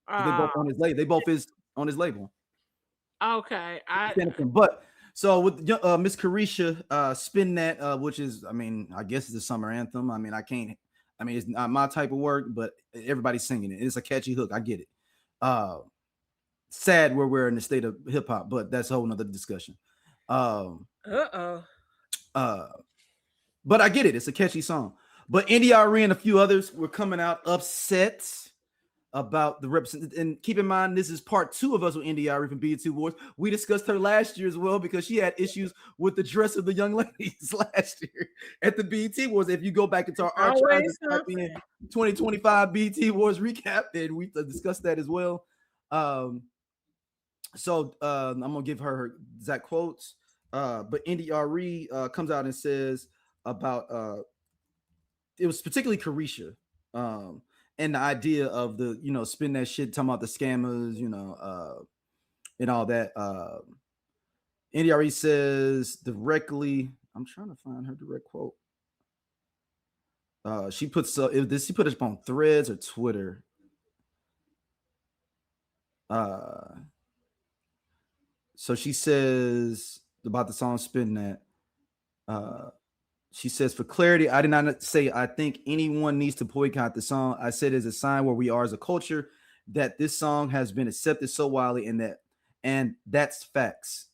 Because they both on his label. They both is on his label. okay. But so with Miss Carisha, "Spin That," which is, I mean, I guess it's a summer anthem. I mean, it's not my type of work, but everybody's singing it. It's a catchy hook. I get it. Sad where we're in the state of hip hop, but that's a whole nother discussion. Uh-oh. But I get it. It's a catchy song. But NDRE and a few others were coming out upset about the represent. And keep in mind, this is part 2 of us with NDRE from BET Awards. We discussed her last year as well because she had issues with the dress of the young ladies last year at the BET Awards. If you go back into our archives and type in 2025 BET Awards recap, then we discussed that as well. So I'm gonna give her exact quotes. But NDRE comes out and says about it was particularly Carisha, and the idea of the spin that shit, talking about the scammers, and all that. NDRE says directly. I'm trying to find her direct quote. She puts she put it up on Threads or Twitter. So she says about the song "Spin That." She says, for clarity, I did not say I think anyone needs to boycott the song. I said it's a sign where we are as a culture that this song has been accepted so widely and that's facts.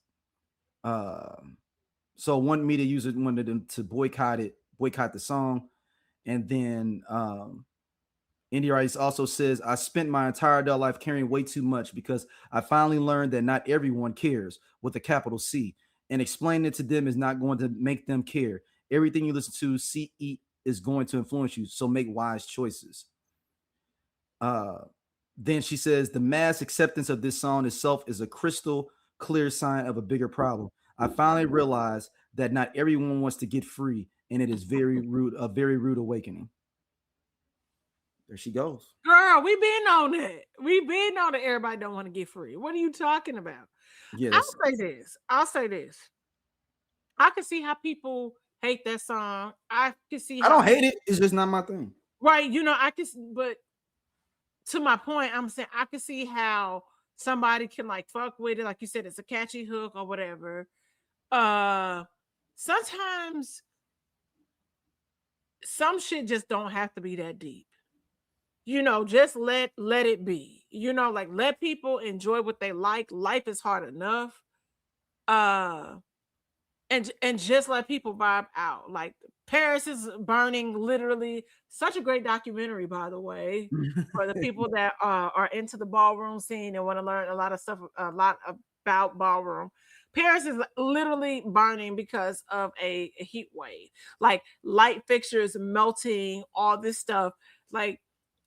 So one media user wanted them to boycott the song. And then NDRE also says, I spent my entire adult life caring way too much because I finally learned that not everyone cares with a capital C. And explaining it to them is not going to make them care. Everything you listen to, see, eat is going to influence you. So make wise choices. Then she says, the mass acceptance of this song itself is a crystal clear sign of a bigger problem. I finally realized that not everyone wants to get free, and it is a very rude awakening. There she goes. Girl, we been on it. We been on it. Everybody don't want to get free. What are you talking about? Yeah, I'll say this. I can see how people hate that song. I can see. I don't hate it. It's just not my thing. Right. I can, but to my point, I'm saying I can see how somebody can like fuck with it. Like you said, it's a catchy hook or whatever. Sometimes some shit just don't have to be that deep. Just let it be. Like let people enjoy what they like. Life is hard enough. And just let people vibe out. Like Paris is Burning, literally such a great documentary, by the way, for the people that are into the ballroom scene and want to learn a lot about ballroom. Paris is literally burning because of a heat wave, like light fixtures melting, all this stuff. Like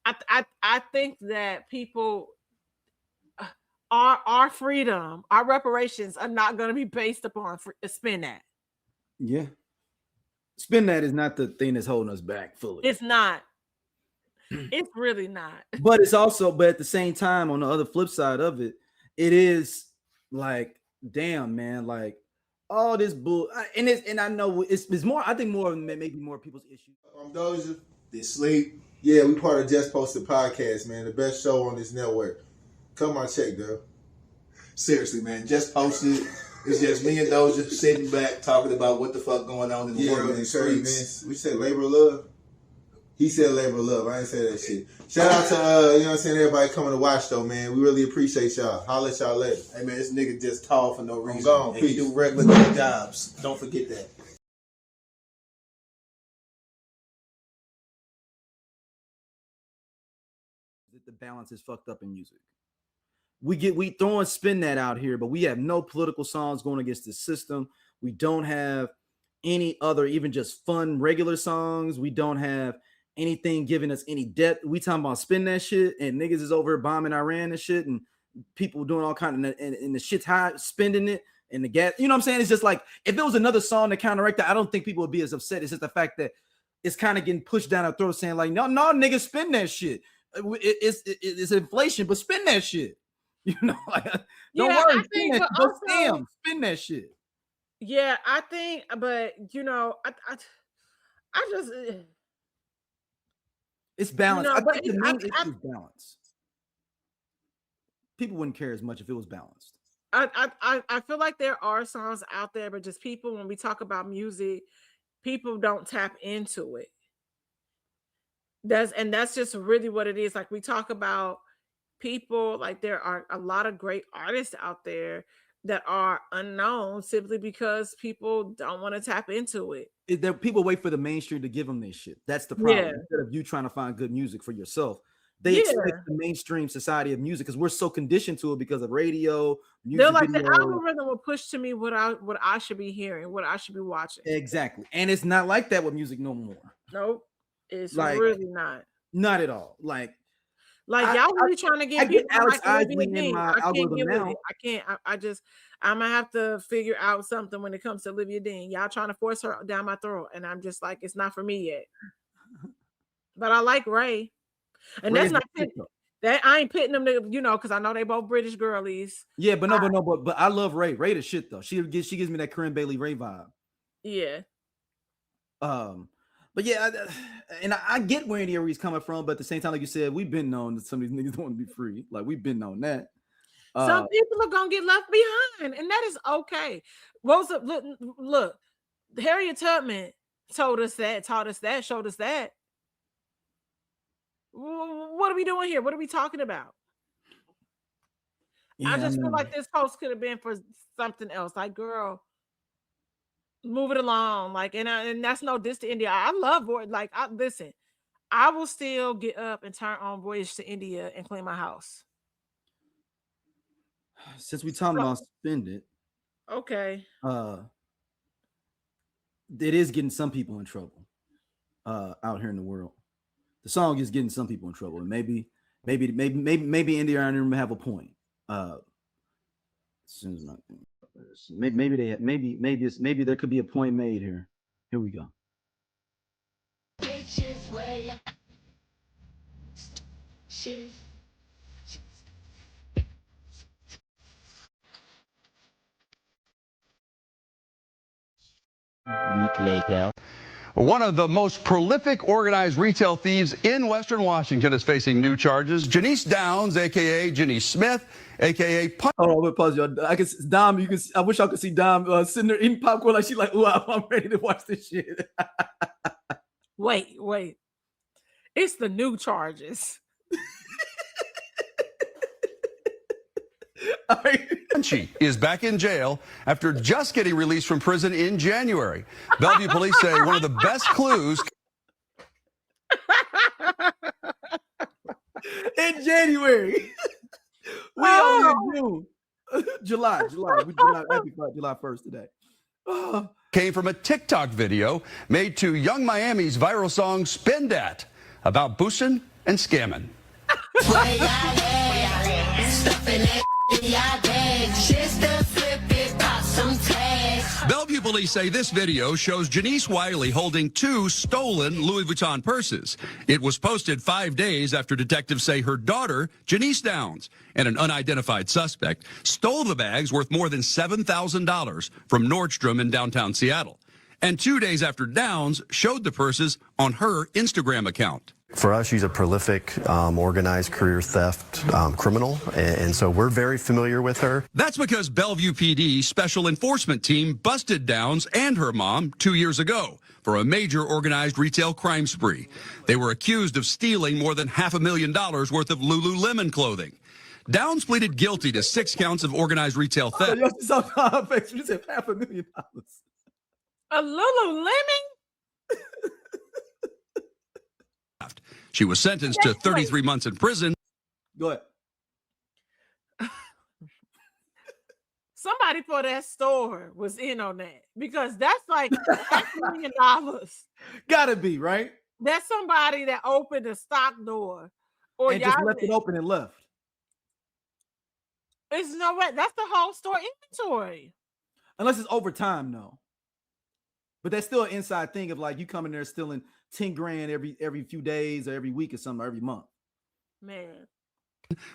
I think that people, our freedom, our reparations are not going to be based upon Spin That. Yeah. Spin That is not the thing that's holding us back fully. It's not. It's really not. But it's also, but at the same time, on the other flip side of it, it is like, damn, man, like all this bull, and I know it's more. I think more maybe more people's issues. I'm Doja. They sleep. Yeah, we part of Just Posted Podcast, man. The best show on this network. Come on, check, girl. Seriously, man. Just Posted. It's just me and Doja sitting back talking about what the fuck going on in the world and the streets. We said labor of love. He said labor of love. I ain't say that shit. Shout out to you know what I'm saying, everybody coming to watch though, man. We really appreciate y'all. Holla at y'all later. Hey man, this nigga just tall for no reason. gone. And he Peace. do regular jobs. Don't forget that. The balance is fucked up in music. We throw and spin that out here, but we have no political songs going against the system. We don't have any other, even just fun regular songs. We don't have anything giving us any depth. We talking about spin that shit, and niggas is over bombing Iran and shit, and people doing all kind of, and the shit's high, spending it, and the gas. You know what I'm saying? It's just like, if it was another song to counteract that, I don't think people would be as upset. It's just the fact that it's kind of getting pushed down our throat, saying like, no, niggas, spin that shit. It's inflation, but spin that shit. You know, like, don't worry, spin that, also, damn, spin that shit. Yeah, I think, but you know, I just it's balance. You know, I think the main issue is balance. People wouldn't care as much if it was balanced. I feel like there are songs out there, but just people, when we talk about music, people don't tap into it. That's just really what it is. Like, we talk about people, like there are a lot of great artists out there that are unknown simply because people don't want to tap into it. That people wait for the mainstream to give them this shit. That's the problem. Yeah. Instead of you trying to find good music for yourself, they expect the mainstream society of music, because we're so conditioned to it because of radio, music. They're like, video. the algorithm will push to me what I should be hearing, what I should be watching. Exactly. And it's not like that with music no more. Nope. It's like, really not. Not at all. Like y'all really trying to get people Alex like Isley in my algorithm now. I can't. I'm gonna have to figure out something when it comes to Olivia Dean. Y'all trying to force her down my throat, and I'm just like, it's not for me yet. But I like Ray, and Ray, that's not that I ain't pitting them to, you know, because I know they both British girlies. Yeah, but but I love Ray. Ray the shit though. She gives me that Corinne Bailey Ray vibe. Yeah. But yeah, I get where Arie's coming from, but at the same time, like you said, we've been known that some of these niggas don't want to be free. Like, we've been known that. Some people are gonna get left behind, and that is okay. Rosa, look, Harriet Tubman taught us that, showed us that. What are we doing here? What are we talking about? Yeah, I just feel like this post could have been for something else. Like, girl, move it along. Like, and that's no diss to India. I love Voyage. Like, listen, I will still get up and turn on Voyage to India and clean my house. Since we talking about spend it, okay. It is getting some people in trouble out here in the world. The song is getting some people in trouble, and maybe India and Iron have a point. Maybe there could be a point made here. Here we go. One of the most prolific organized retail thieves in Western Washington is facing new charges. Janice Downs, a.k.a. Janice Smith, a.k.a. Hold on, I'm gonna pause you. I can Dom. You can. I wish I could see Dom sitting there eating popcorn like she's like, "Ooh, I'm ready to watch this shit." Wait. It's the new charges. She is back in jail after just getting released from prison in January. Bellevue police say one of the best clues. In January. We only June. July. We July 1st today. Came from a TikTok video made to Young Miami's viral song Spin Dat about boosting and scamming. Bellevue police say this video shows Janice Wiley holding 2 stolen Louis Vuitton purses. It was posted 5 days after detectives say her daughter, Janice Downs, and an unidentified suspect stole the bags worth more than $7,000 from Nordstrom in downtown Seattle. And 2 days after Downs showed the purses on her Instagram account. For us, she's a prolific, organized career theft criminal, and so we're very familiar with her. That's because Bellevue PD Special Enforcement Team busted Downs and her mom 2 years ago for a major organized retail crime spree. They were accused of stealing more than $500,000 worth of Lululemon clothing. Downs pleaded guilty to 6 counts of organized retail theft. You said $500,000. A Lululemon? She was sentenced to 33 months in prison. Go ahead. Somebody for that store was in on that because that's like $5 million. Gotta be, right? That's somebody that opened a stock door or and just left it open and left. It's no way. That's the whole store inventory. Unless it's overtime, no. But that's still an inside thing of like you come in there stealing 10 grand every few days or every week or something, or every month. Man.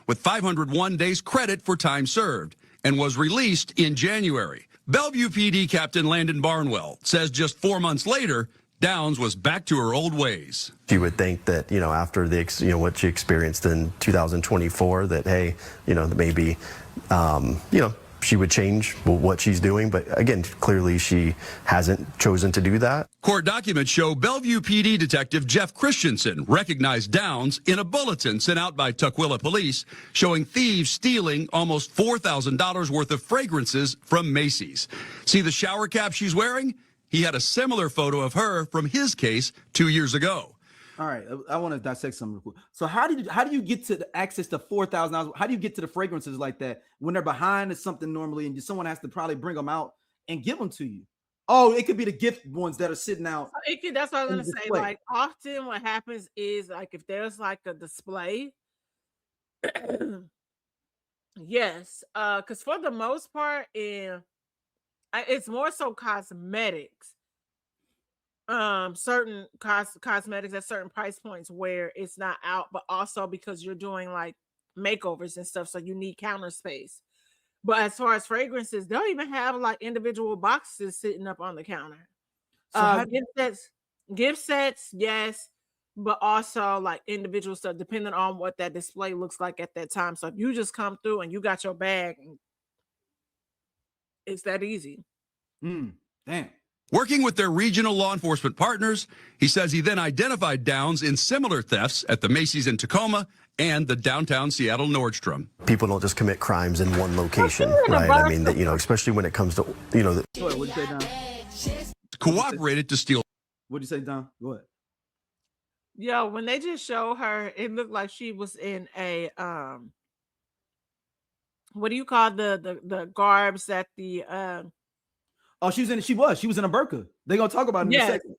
With 501 days credit for time served and was released in January. Bellevue PD Captain Landon Barnwell says just 4 months later, Downs was back to her old ways. You would think that, after what she experienced in 2024, that, hey, that maybe, she would change what she's doing. But again, clearly she hasn't chosen to do that. Court documents show Bellevue PD Detective Jeff Christensen recognized Downs in a bulletin sent out by Tukwila Police showing thieves stealing almost $4,000 worth of fragrances from Macy's. See the shower cap she's wearing? He had a similar photo of her from his case 2 years ago. All right, I want to dissect something real quick. So how do you get to the access to $4,000? How do you get to the fragrances like that when they're behind something normally, and someone has to probably bring them out and give them to you? Oh, it could be the gift ones that are sitting out. That's what I was gonna say. Like often, what happens is like if there's like a display, yes, because for the most part, it's more so cosmetics. Certain cosmetics at certain price points where it's not out, but also because you're doing like makeovers and stuff, so you need counter space. But as far as fragrances, they'll even have like individual boxes sitting up on the counter. So gift sets, yes, but also like individual stuff, depending on what that display looks like at that time. So if you just come through and you got your bag, it's that easy. Damn. Working with their regional law enforcement partners, he says he then identified Downs in similar thefts at the Macy's in Tacoma and the downtown Seattle Nordstrom. People don't just commit crimes in one location, right? I mean, especially when it comes to, What'd you say, Don? Cooperated to steal. What'd you say, Don? Go ahead. Yo, when they just showed her, it looked like she was in a what do you call the garbs that the Oh, she was in a burqa. They're gonna talk about it in a second.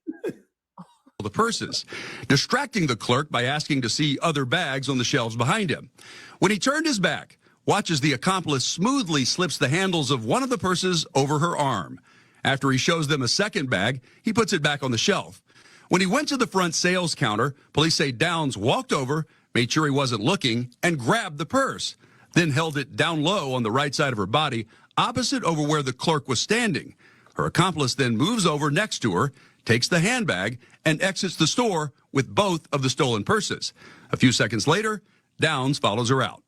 The purses, distracting the clerk by asking to see other bags on the shelves behind him. When he turned his back, watch as the accomplice smoothly slips the handles of one of the purses over her arm. After he shows them a second bag, he puts it back on the shelf. When he went to the front sales counter, police say Downs walked over, made sure he wasn't looking, and grabbed the purse, then held it down low on the right side of her body, opposite over where the clerk was standing. Her accomplice then moves over next to her, takes the handbag, and exits the store with both of the stolen purses. A few seconds later, Downs follows her out.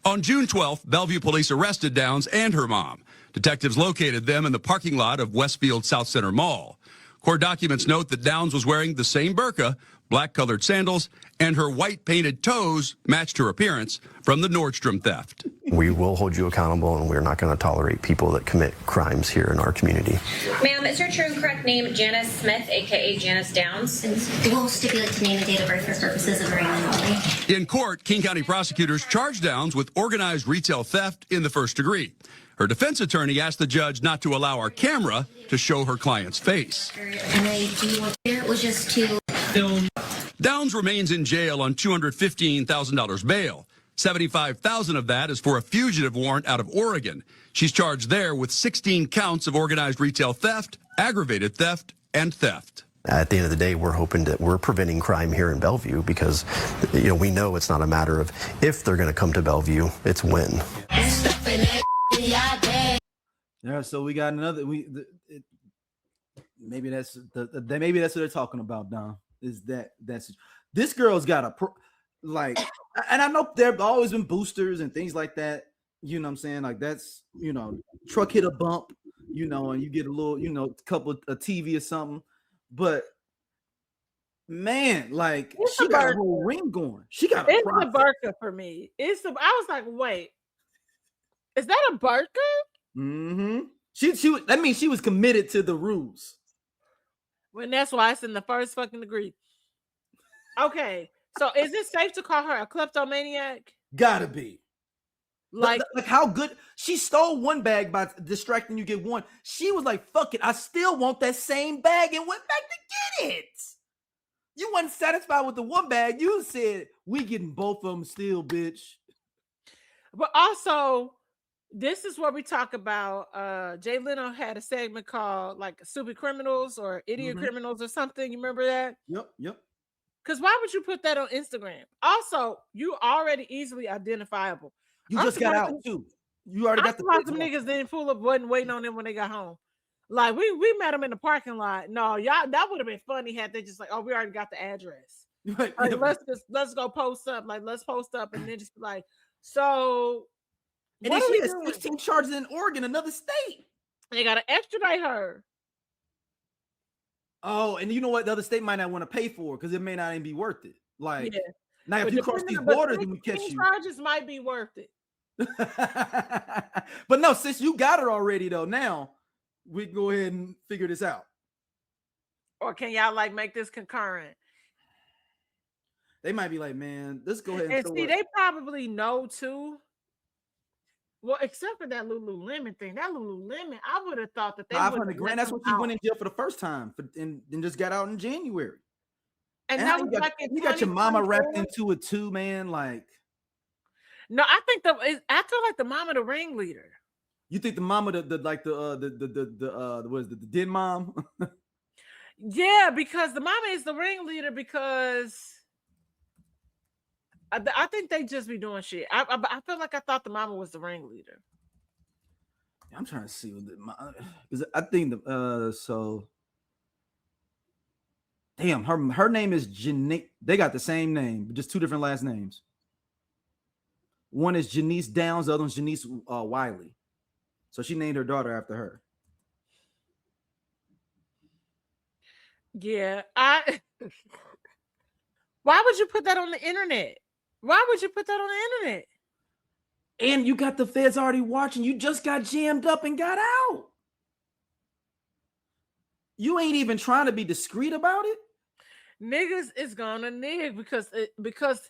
On June 12th, Bellevue police arrested Downs and her mom. Detectives located them in the parking lot of Westfield South Center Mall. Court documents note that Downs was wearing the same burqa, black-colored sandals, and her white-painted toes matched her appearance from the Nordstrom theft. We will hold you accountable, and we're not going to tolerate people that commit crimes here in our community. Ma'am, is your true and correct name Janice Smith, a.k.a. Janice Downs? We'll stipulate the name and date of birth for purposes of arraignment. In court, King County prosecutors charged Downs with organized retail theft in the first degree. Her defense attorney asked the judge not to allow our camera to show her client's face. And I do want it was just to film. Downs remains in jail on $215,000 bail. $75,000 of that is for a fugitive warrant out of Oregon. She's charged there with 16 counts of organized retail theft, aggravated theft, and theft. At the end of the day, we're preventing crime here in Bellevue because, we know it's not a matter of if they're going to come to Bellevue, it's when. Yeah, so we got another. Maybe that's what they're talking about, Don. Is that's this girl's got a and I know there've always been boosters and things like that. You know what I'm saying? Like that's truck hit a bump, and you get a little, couple of TV or something. But man, like she got a whole ring going. She got it's a burqa for me. I was like, wait, is that a burqa? Mm-hmm. That means she was committed to the rules. Well, that's why it's in the first fucking degree. Okay, so is it safe to call her a kleptomaniac? Gotta be. Like how good she stole one bag by distracting you get one. She was like, fuck it, I still want that same bag and went back to get it. You wasn't satisfied with the one bag. You said, we getting both of them still, bitch. But also, this is what we talk about. Jay Leno had a segment called like Stupid Criminals or Idiot Criminals or something. You remember that? Yep. Because why would you put that on Instagram? Also, you already easily identifiable. You just got out too. You already got the some niggas didn't pull up, wasn't waiting on them when they got home. Like we met them in the parking lot. No, y'all, that would have been funny had they just like, oh, we already got the address. Like, let's go post up. Like, let's post up and then just be like, so. And then she has 16 charges in Oregon, another state. They gotta extradite her. Oh, and you know what? The other state might not want to pay for it because it may not even be worth it. Like, now if you cross these borders and we catch you, charges might be worth it. But no, since you got her already, though, now we can go ahead and figure this out. Or can y'all like make this concurrent? They might be like, man, let's go ahead and see. They probably know too. Well, except for that Lululemon thing. That Lululemon, I would have thought that they $500 grand. That's what she went in jail for the first time, and just got out in January. And that was you got your mama wrapped into it too, man. Like, no, I feel like the mama the ringleader. You think the mama the what is it, the den mom? Yeah, because the mama is the ringleader because. I think they just be doing shit. I feel like I thought the mama was the ringleader. I'm trying to see because I think so. Damn, her name is Janice. They got the same name, but just two different last names. One is Janice Downs, the other one's Janice Wiley. So she named her daughter after her. Yeah, why would you put that on the internet? Why would you put that on the internet? And you got the feds already watching. You just got jammed up and got out. You ain't even trying to be discreet about it. Niggas is gonna nig because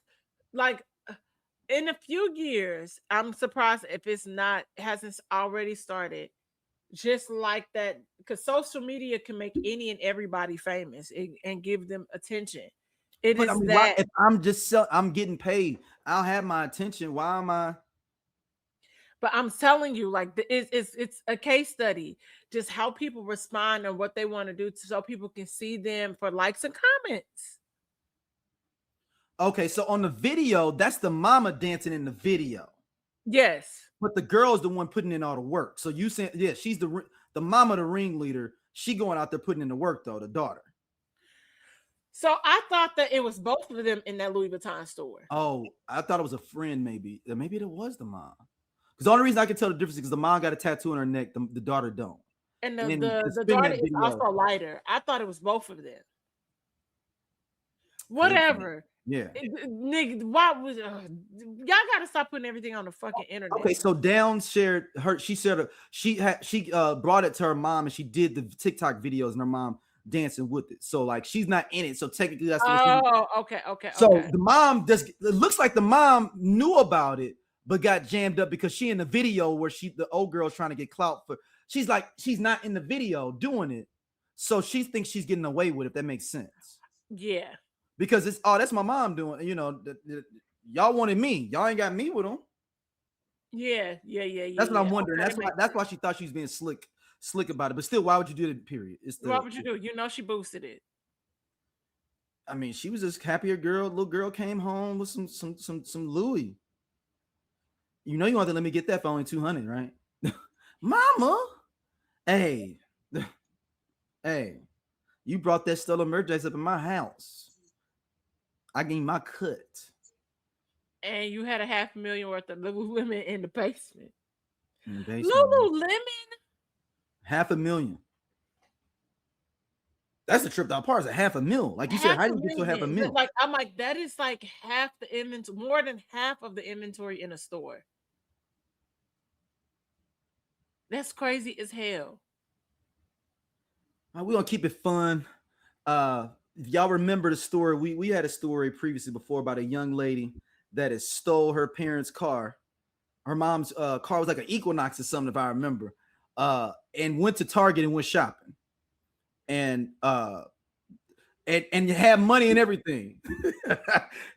like in a few years, I'm surprised if hasn't already started. Just like that, because social media can make any and everybody famous and give them attention. But if I'm getting paid, I'll have my attention. Why am I? But I'm telling you, like it's a case study, just how people respond and what they want to do, so people can see them for likes and comments. Okay, so on the video, that's the mama dancing in the video. Yes, but the girl's the one putting in all the work. So you saying, yeah, she's the mama, the ringleader. She going out there putting in the work though, the daughter. So I thought that it was both of them in that Louis Vuitton store. Oh, I thought it was a friend, maybe. Maybe it was the mom. Because the only reason I can tell the difference is because the mom got a tattoo on her neck, the daughter don't. And the daughter is also lighter. I thought it was both of them. Whatever. Yeah. Nigga, why was y'all gotta stop putting everything on the fucking internet? Okay, so Down shared her. She said she brought it to her mom and she did the TikTok videos and her mom dancing with it. So like she's not in it. So technically that's okay. So the mom it looks like the mom knew about it, but got jammed up because she in the video where the old girl's trying to get clout for. She's not in the video doing it, so she thinks she's getting away with it. If that makes sense. Yeah. Because that's my mom doing. y'all wanted me. Y'all ain't got me with them. Yeah. That's what I'm wondering. Okay, That's why she thought she was being slick about it. But still, why would you do it? Period. What would you do? You know, she boosted it. I mean, she was just happier girl. Little girl came home with some Louis. You know, you want to let me get that for only $200, right? Mama, hey, you brought that stolen merchandise up in my house. I gave my cut. And you had $500,000 worth of Lululemon in the basement. Lululemon? $500,000. That's the trip down part. Is $500,000. Like you said, how do you get to $500,000? Like I'm like, that is like half the inventory, more than half of the inventory in a store. That's crazy as hell. We're gonna keep it fun. If y'all remember the story, we had a story previously before about a young lady that has stole her parents' car. Her mom's car was like an Equinox or something, if I remember. And went to Target and went shopping. And you had money and everything.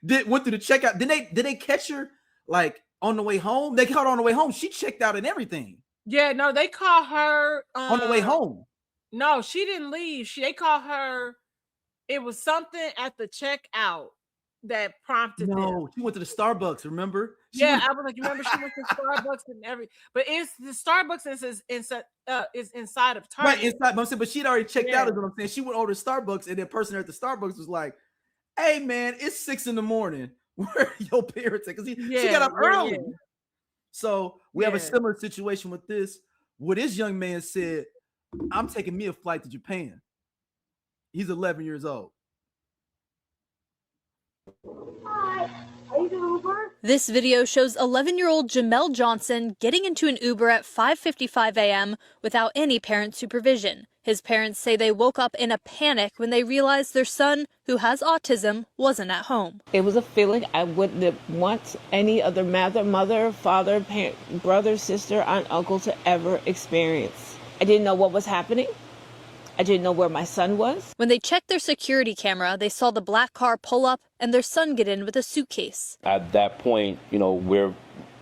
Went through the checkout. Did they catch her like on the way home? They caught her on the way home. She checked out and everything. Yeah, no, they caught her on the way home. No, she didn't leave. They caught her. It was something at the checkout that prompted them. She went to the Starbucks. Remember? I was like, remember she went to Starbucks and but it's the Starbucks is inside of Target. Right, inside. But she'd already checked out. Is what I'm saying. She went over to Starbucks, and the person at the Starbucks was like, "Hey, man, it's 6 a.m. Where are your parents at?" Because she got up early. Yeah. So we have a similar situation with this. Where this young man said, "I'm taking me a flight to Japan." He's 11 years old. Hi. Are you doing Uber? This video shows 11-year-old Jamel Johnson getting into an Uber at 5:55 a.m. without any parent supervision. His parents say they woke up in a panic when they realized their son, who has autism, wasn't at home. It was a feeling I wouldn't want any other mother, father, parent, brother, sister, aunt, uncle to ever experience. I didn't know what was happening. I didn't know where my son was. When they checked their security camera, they saw the black car pull up and their son get in with a suitcase. At that point, we're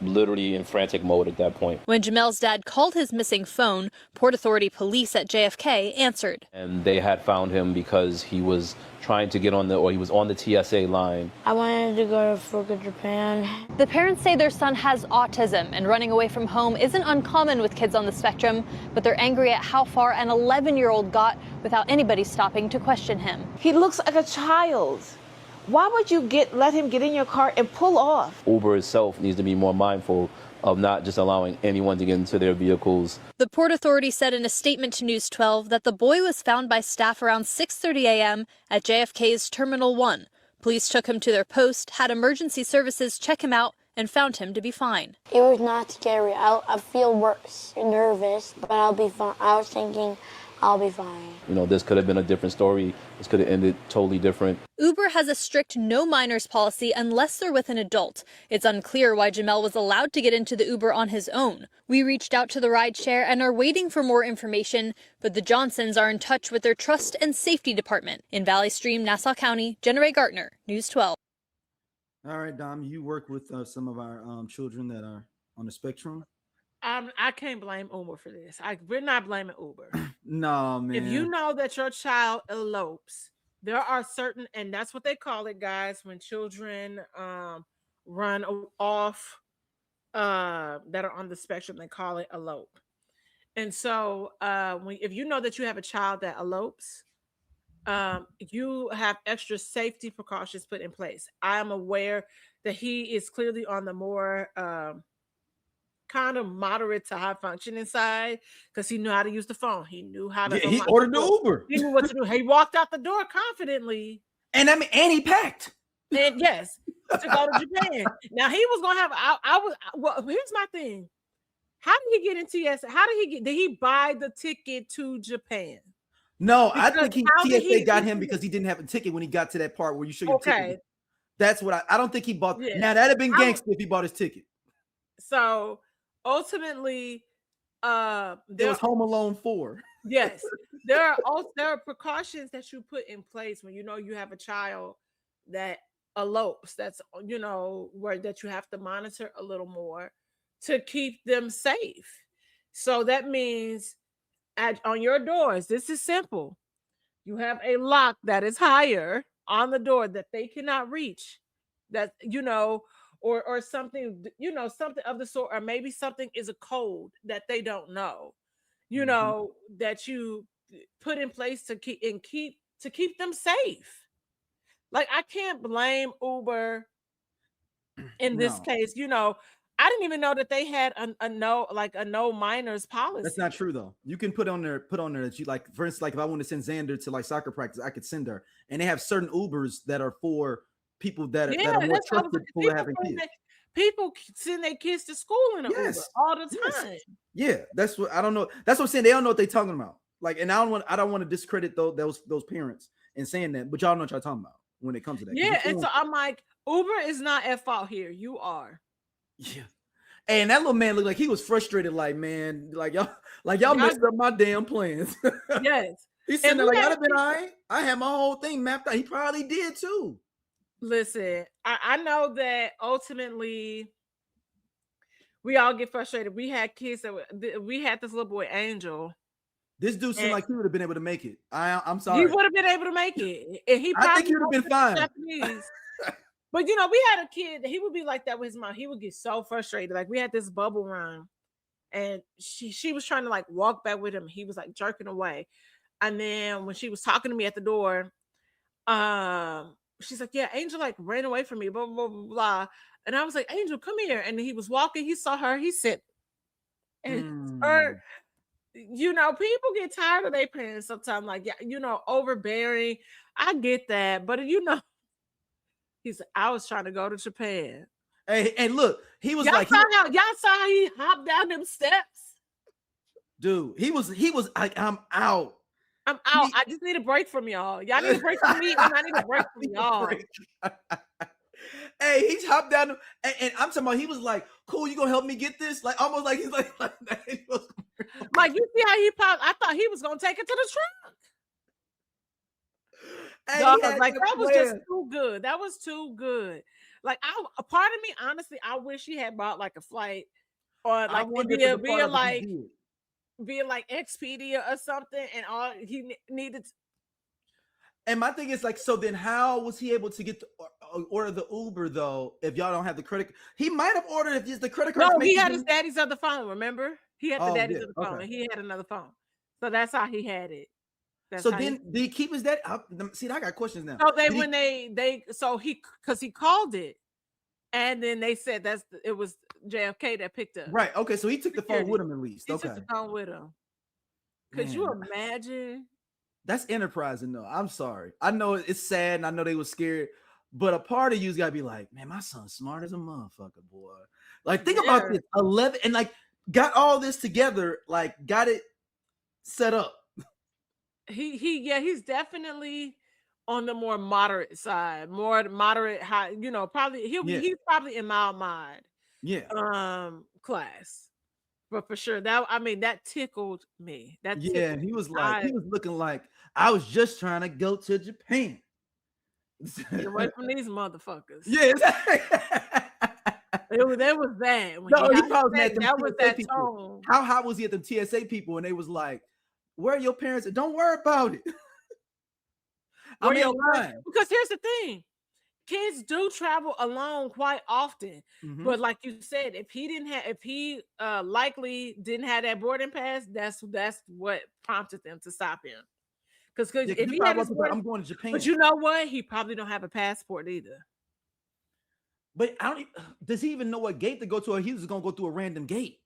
literally in frantic mode at that point. When Jamel's dad called his missing phone, Port Authority police at JFK answered. And they had found him because he was trying to get on he was on the TSA line. I wanted to go to Fukuoka, Japan. The parents say their son has autism and running away from home isn't uncommon with kids on the spectrum, but they're angry at how far an 11-year-old got without anybody stopping to question him. He looks like a child. Why would you let him get in your car and pull off? Uber itself needs to be more mindful of not just allowing anyone to get into their vehicles. The Port Authority said in a statement to News 12 that the boy was found by staff around 6:30 a.m. at JFK's Terminal 1. Police took him to their post, had emergency services check him out, and found him to be fine. It was not scary. I feel worse, nervous, but I'll be fine. I was thinking I'll be fine. This could have been a different story. This could have ended totally different. Uber has a strict no minors policy unless they're with an adult. It's unclear why Jamel was allowed to get into the Uber on his own. We reached out to the rideshare and are waiting for more information, but the Johnsons are in touch with their trust and safety department. In Valley Stream, Nassau County, Jenna Ray Gartner, News 12. All right, Dom, you work with some of our children that are on the spectrum. I can't blame Uber for this. We're not blaming Uber. No, man. If you know that your child elopes, there are certain, and that's what they call it, guys, when children run off that are on the spectrum, they call it elope. And so if you know that you have a child that elopes, you have extra safety precautions put in place. I am aware that he is clearly on the more kind of moderate to high functioning side because he knew how to use the phone. He knew how to. He ordered the Uber. He knew what to do. He walked out the door confidently, and he packed. And yes, to go to Japan. Now he was gonna have. Well, here's my thing. How did he get into TSA? Did he buy the ticket to Japan? No, because I think TSA got him because he didn't have a ticket when he got to that part where you show your ticket. That's what I don't think he bought. Yeah. Now that'd have been gangster if he bought his ticket. So ultimately, there was Home Alone 4. Yes, there are precautions that you put in place when you know you have a child that elopes. That's where that you have to monitor a little more to keep them safe. So that means on your doors, this is simple. You have a lock that is higher on the door that they cannot reach. That or something, something of the sort, or maybe something is a code that they don't know. That you put in place to keep them safe. Like, I can't blame Uber in this case. I didn't even know that they had a no minors policy. That's not true though. You can put on there that you, like, for instance, like if I want to send Xander to like soccer practice, I could send her, and they have certain Ubers that are for people that are more trusted for having kids. People send their kids to school in an Uber all the time. Yeah, that's what I don't know. That's what I'm saying. They don't know what they're talking about. Like, and I don't want to discredit those parents and saying that, but y'all know what y'all talking about when it comes to that. Yeah, and so I'm like, Uber is not at fault here. You are. Yeah. And that little man looked like he was frustrated. Like, man, y'all messed up my damn plans. Yes. He said, like, I'd have been all right. I had my whole thing mapped out. He probably did too. Listen, I know that ultimately we all get frustrated. We had kids we had this little boy Angel. This dude seemed like he would have been able to make it. I'm sorry. He would have been able to make it. And I think he would have been fine. But we had a kid that he would be like that with his mom. He would get so frustrated. Like, we had this bubble run, and she was trying to like walk back with him. He was like jerking away. And then when she was talking to me at the door, she's like, yeah, Angel like ran away from me, blah, blah, blah, blah. And I was like, Angel, come here. And he was walking, he saw her, he said, and her, people get tired of their parents sometimes, like, overbearing. I get that, but he said, I was trying to go to Japan. Hey, and look, he was y'all like, saw how he hopped down them steps? Dude, he was like, I'm out. I'm out. I just need a break from y'all. Y'all need a break from me, and I need a break from y'all. Hey, he hopped down, and I'm talking about, he was like, cool, you gonna help me get this? Like, almost like he's like that. Like, you see how he popped? I thought he was gonna take it to the trunk. Hey, like, that was just too good. That was too good. Like, a part of me, honestly, I wish he had bought like a flight, or like be like Expedia or something, and all he needed. And my thing is, like, so then how was he able to get order the Uber though? If y'all don't have the credit, he might have ordered if it's the credit card. No, he had his daddy's other phone. Remember, he had the daddy's other phone, and he had another phone. So that's how he had it. So then, did he keep his dad? See, I got questions now. So because he called it, and then they said it was JFK that picked up. Right. Okay. So he took the phone with him at least. He took the phone with him. Could you imagine? That's enterprising though. I'm sorry. I know it's sad, and I know they were scared, but a part of you's gotta be like, man, my son's smart as a motherfucker, boy. Like, think about this. 11 and like got all this together, like got it set up. He's definitely on the more moderate side, more moderate high, probably he's probably in mild mind. Yeah. Class. But for sure, that tickled me. And he was looking like, I was just trying to go to Japan. Get away from these motherfuckers. Yeah, it was that. No, he probably had them that was that people. tone. How hot was he at them TSA people? And they was like, where are your parents? Don't worry about it. Because here's the thing. Kids do travel alone quite often, but like you said, if he likely didn't have that boarding pass, that's what prompted them to stop him. Because if he had I'm going to Japan, but you know what, he probably don't have a passport either. But does he even know what gate to go to, or he was gonna go through a random gate?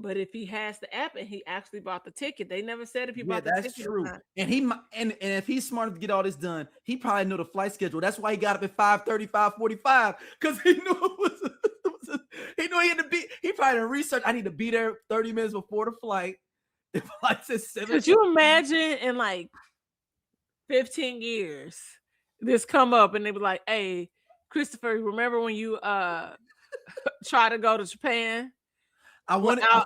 But if he has the app and he actually bought the ticket, they never said if he bought the ticket. That's true. And if he's smart enough to get all this done, he probably know the flight schedule. That's why he got up at 5:30, 5:45, because he knew it was he knew he had to be. He probably did research. I need to be there 30 minutes before the flight. The flight says 7. Could you imagine in like 15 years this come up and they be like, "Hey, Christopher, remember when you try to go to Japan?" Without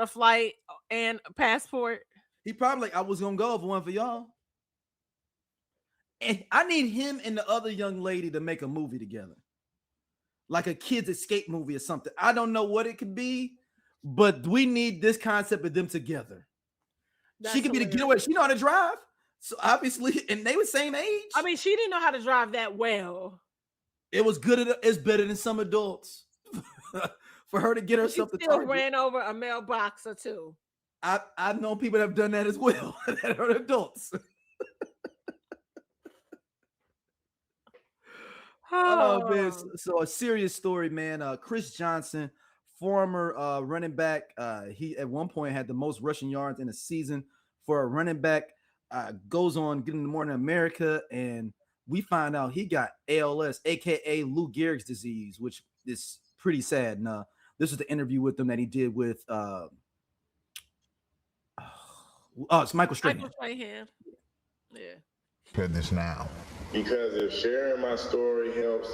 a flight and a passport. He probably like, I was gonna go if it wasn't for y'all. And I need him and the other young lady to make a movie together, like a kids escape movie or something. I don't know what it could be, but we need this concept of them together. She could be the getaway. She know how to drive, so obviously, and they were same age. I mean, she didn't know how to drive that well. It was good. It's better than some adults for her to get herself to still Target. ran over a mailbox or two. I've known people that have done that as well that are adults. Oh man, so a serious story, man. Chris Johnson, former running back, he at one point had the most rushing yards in a season for a running back. Goes on Good Morning America, and we find out he got ALS, aka Lou Gehrig's disease, which is pretty sad. And this is the interview with him that he did with it's Michael Strahan. Yeah. This now. Because if sharing my story helps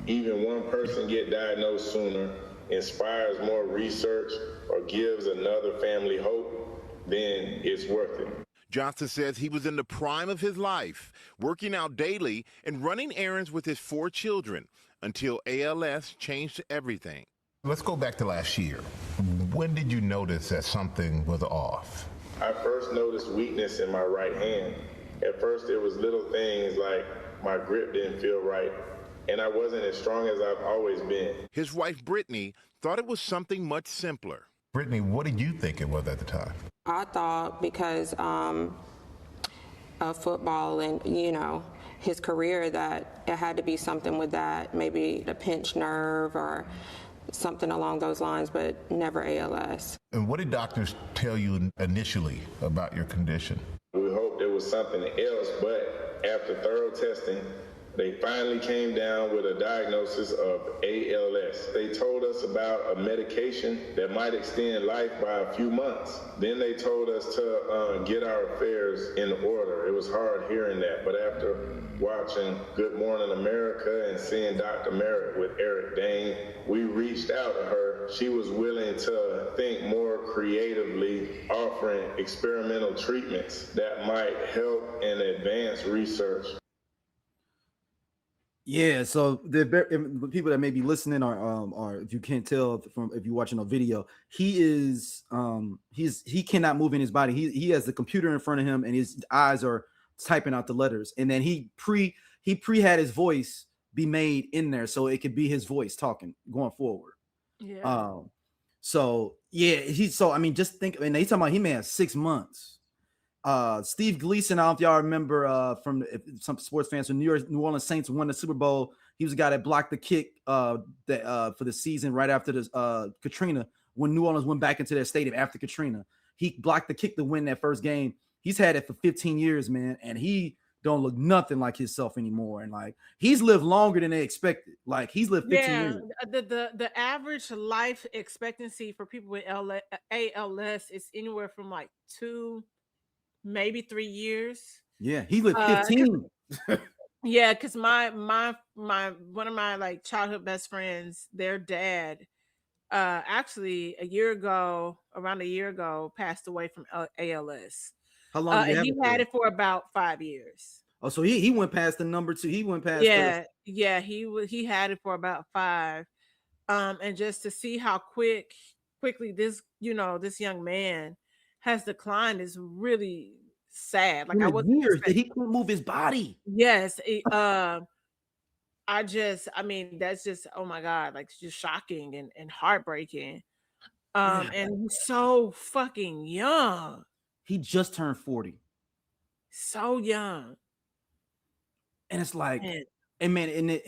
even one person get diagnosed sooner, inspires more research, or gives another family hope, then it's worth it. Johnson says he was in the prime of his life, working out daily and running errands with his 4 children until ALS changed everything. Let's go back to last year. When did you notice that something was off? I first noticed weakness in my right hand. At first, it was little things like my grip didn't feel right, and I wasn't as strong as I've always been. His wife, Brittany, thought it was something much simpler. Brittany, what did you think it was at the time? I thought because of football and, his career that it had to be something with that, maybe a pinched nerve or something along those lines, but never ALS. And what did doctors tell you initially about your condition? We hoped it was something else, but after thorough testing, they finally came down with a diagnosis of ALS. They told us about a medication that might extend life by a few months. Then they told us to get our affairs in order. It was hard hearing that, but after watching Good Morning America and seeing Dr. Merritt with Eric Dane, we reached out to her. She was willing to think more creatively, offering experimental treatments that might help and advance research. Yeah, so the people that may be listening or if you can't tell from if you're watching a video, he cannot move in his body. He has the computer in front of him and his eyes are typing out the letters, and then he had his voice be made in there so it could be his voice talking going forward. Yeah. So yeah, just think, and they talking about he may have 6 months. Steve Gleason, I don't know if y'all remember from some sports fans when New Orleans Saints won the Super Bowl. He was the guy that blocked the kick for the season right after the Katrina, when New Orleans went back into their stadium after Katrina. He blocked the kick to win that first game. He's had it for 15 years, man, and he don't look nothing like himself anymore. And like he's lived longer than they expected. Like he's lived 15 years. The average life expectancy for people with ALS is anywhere from like 2, maybe 3 years. Yeah, he lived 15. Yeah, because my one of my like childhood best friends, their dad, actually around a year ago, passed away from ALS. How long? And he had it for about 5 years. Oh, so he went past the number 2. He went past. Yeah. He had it for about 5. And just to see how quickly this young man has declined is really sad. Like I wasn't years that he couldn't move his body. Yes. That's just, oh my God, like it's just shocking and heartbreaking. And he's so fucking young. He just turned 40. So young. And it's like, and man,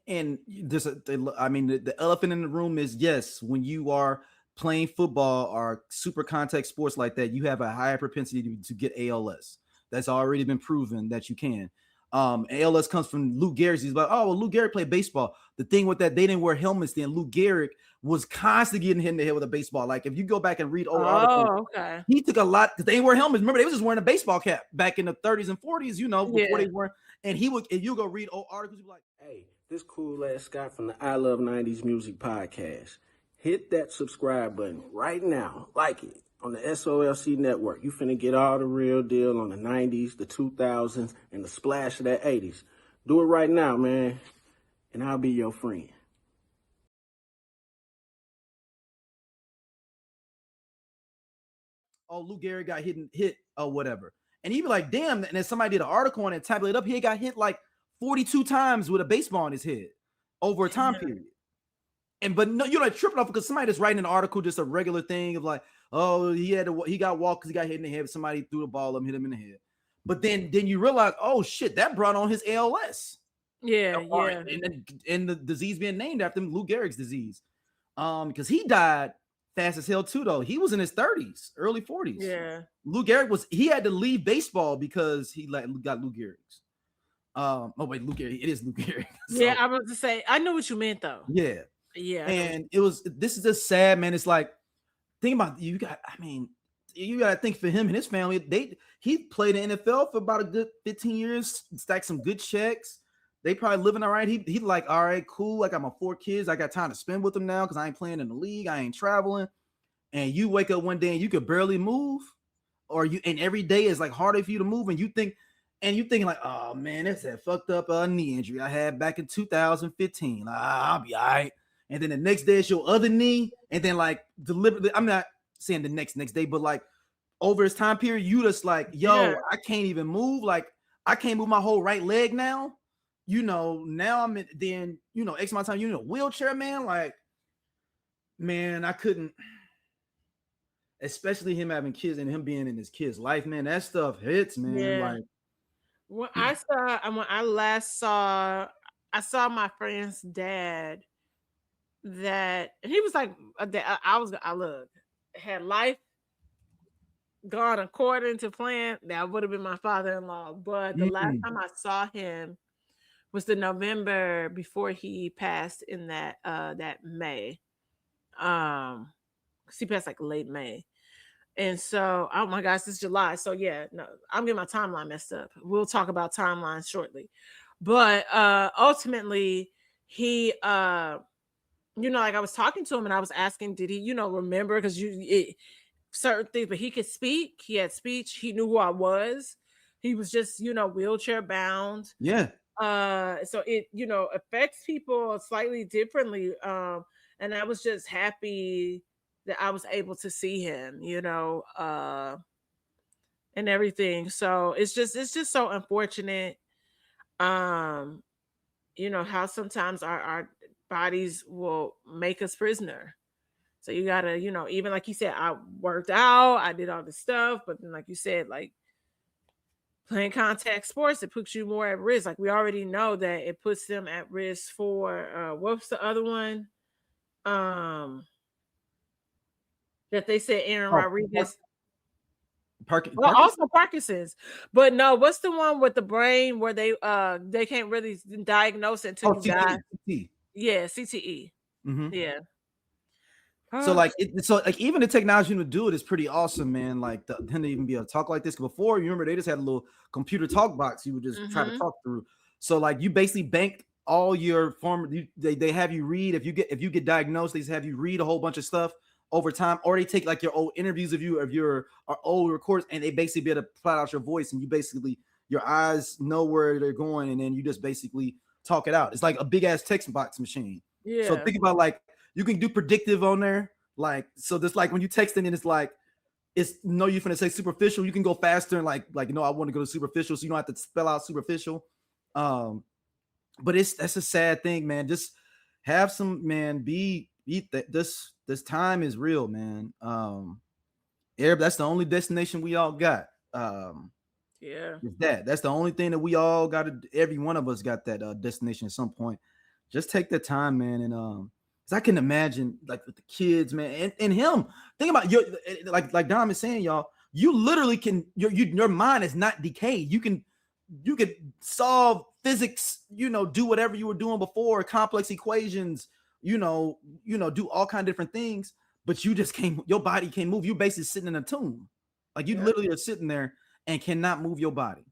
and there's the elephant in the room is, yes, when you are playing football or super contact sports like that, you have a higher propensity to get ALS. That's already been proven that you can. ALS comes from Lou Gehrig's. He's like, oh, well, Lou Gehrig played baseball. The thing with that, they didn't wear helmets then. Lou Gehrig was constantly getting hit in the head with a baseball. Like if you go back and read old articles, okay, he took a lot because they didn't wear helmets. Remember, they was just wearing a baseball cap back in the 30s and 40s, before they were. And if you go read old articles, you'd be like, hey, this cool ass Scott from the I Love 90s Music podcast. Hit that subscribe button right now. Like it. on the SOLC network. You finna get all the real deal on the 90s, the 2000s, and the splash of that 80s. Do it right now, man, and I'll be your friend. Oh, Lou Gehrig got hit or whatever. And he be like, damn, and then somebody did an article on it, tabulated up, he got hit like 42 times with a baseball on his head over a time period. And but no, you're like tripping off because somebody just writing an article, just a regular thing of like, oh, he got walked because he got hit in the head. Somebody threw the ball up, hit him in the head. But then you realize, oh shit, that brought on his ALS. Yeah. And the disease being named after him, Lou Gehrig's disease. Because he died fast as hell too, though. He was in his 30s, early 40s. Yeah. Lou Gehrig he had to leave baseball because he got Lou Gehrig's. Oh wait, Lou Gehrig. It is Lou Gehrig. So, yeah, I was to say, I know what you meant though. Yeah. Yeah. And this is just sad, man. It's like, think about you got to think for him and his family. He played in the NFL for about a good 15 years, stacked some good checks. They probably living all right. He like, all right, cool. I got my 4 kids. I got time to spend with them now because I ain't playing in the league. I ain't traveling. And you wake up one day and you could barely move, and every day is like harder for you to move. And you're thinking like, oh man, that's that fucked up knee injury I had back in 2015. I'll be all right. And then the next day it's your other knee. And then like deliberately, I'm not saying the next day, but like over this time period, you just like, yo, I can't even move. Like I can't move my whole right leg now. Now I'm X amount of time, wheelchair, man. Like, man, I couldn't, especially him having kids and him being in his kid's life, man. That stuff hits, man. Yeah. Like when I last saw my friend's dad, that he was like, I look, had life gone according to plan, that would have been my father-in-law. But the last time I saw him was the November before he passed in that May. Because he passed like late May. And so, oh my gosh, this is July. So yeah, no, I'm getting my timeline messed up. We'll talk about timelines shortly. But ultimately, he like I was talking to him and I was asking, did he, remember? Because certain things, but he could speak. He had speech. He knew who I was. He was just, wheelchair bound. Yeah. So it, affects people slightly differently. And I was just happy that I was able to see him, and everything. So it's just so unfortunate. How sometimes our bodies will make us prisoner. So you gotta, even like you said, I worked out, I did all this stuff, but then like you said, like playing contact sports, it puts you more at risk. Like we already know that it puts them at risk for what's the other one? That they said Aaron Rodriguez. Also Parkinson's. But no, what's the one with the brain where they can't really diagnose it until you die? CTE. Yeah, CTE. Mm-hmm. Yeah. So like even the technology to do it is pretty awesome, man. Like him to even be able to talk like this. Before, you remember they just had a little computer talk box you would just try to talk through. So like you basically bank all your they have you read if you get diagnosed, they just have you read a whole bunch of stuff over time, or they take like your old interviews of your old records and they basically be able to plot out your voice, and you basically your eyes know where they're going, and then you just basically talk it out. It's like a big ass text box machine. Yeah. So think about like you can do predictive on there. Like, so this like when you texting and it's like, it's no, you're gonna say superficial. You can go faster and like, I want to go to superficial. So you don't have to spell out superficial. But that's a sad thing, man. Just have some, man, this time is real, man. That's the only destination we all got. Yeah. That's the only thing that we all got to, every one of us got that destination at some point. Just take the time, man. And I can imagine like with the kids, man, and him. Think about like Dom is saying, y'all. You literally can. Your mind is not decayed. You could solve physics. Do whatever you were doing before, complex equations. Do all kind of different things. But you just can't. Your body can't move. You basically sitting in a tomb. Like you literally are sitting there and cannot move your body.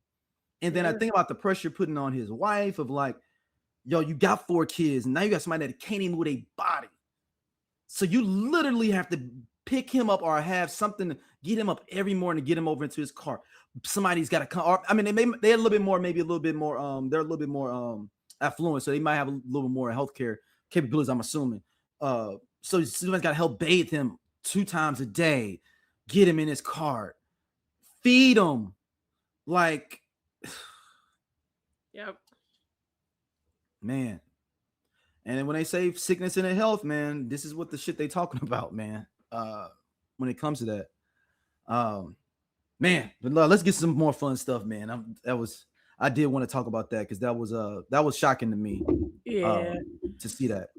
And then I think about the pressure putting on his wife of like, yo, you got 4 kids, and now you got somebody that can't even move their body. So you literally have to pick him up or have something to get him up every morning, get him over into his car. Somebody's got to come. Or, I mean, they're a little bit more, maybe a little bit more. They're a little bit more affluent, so they might have a little bit more healthcare capabilities, I'm assuming. So somebody's got to help bathe him 2 times a day, get him in his car, feed him, like, yep, man. And when they say sickness and health, man, this is what the shit they talking about, man. When it comes to that, man. But let's get some more fun stuff, man. I did want to talk about that because that was shocking to me. Yeah, to see that.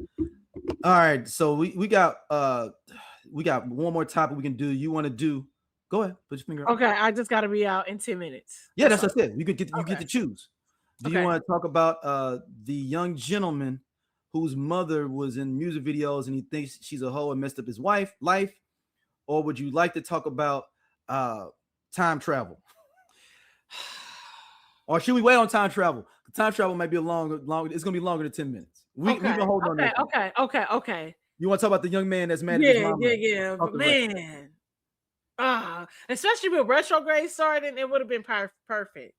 All right, so we got one more topic we can do. You want to do? Go ahead, put your finger up. Okay, I just got to be out in 10 minutes. Yeah, that's what I said. You get to choose. Do you want to talk about the young gentleman whose mother was in music videos and he thinks she's a hoe and messed up his life, or would you like to talk about time travel? Or should we wait on time travel? Time travel might be a long. It's gonna be longer than 10 minutes. We can hold on. Okay. You want to talk about the young man that's mad at his mama? Yeah. But man, especially with retrograde starting, it would have been perfect.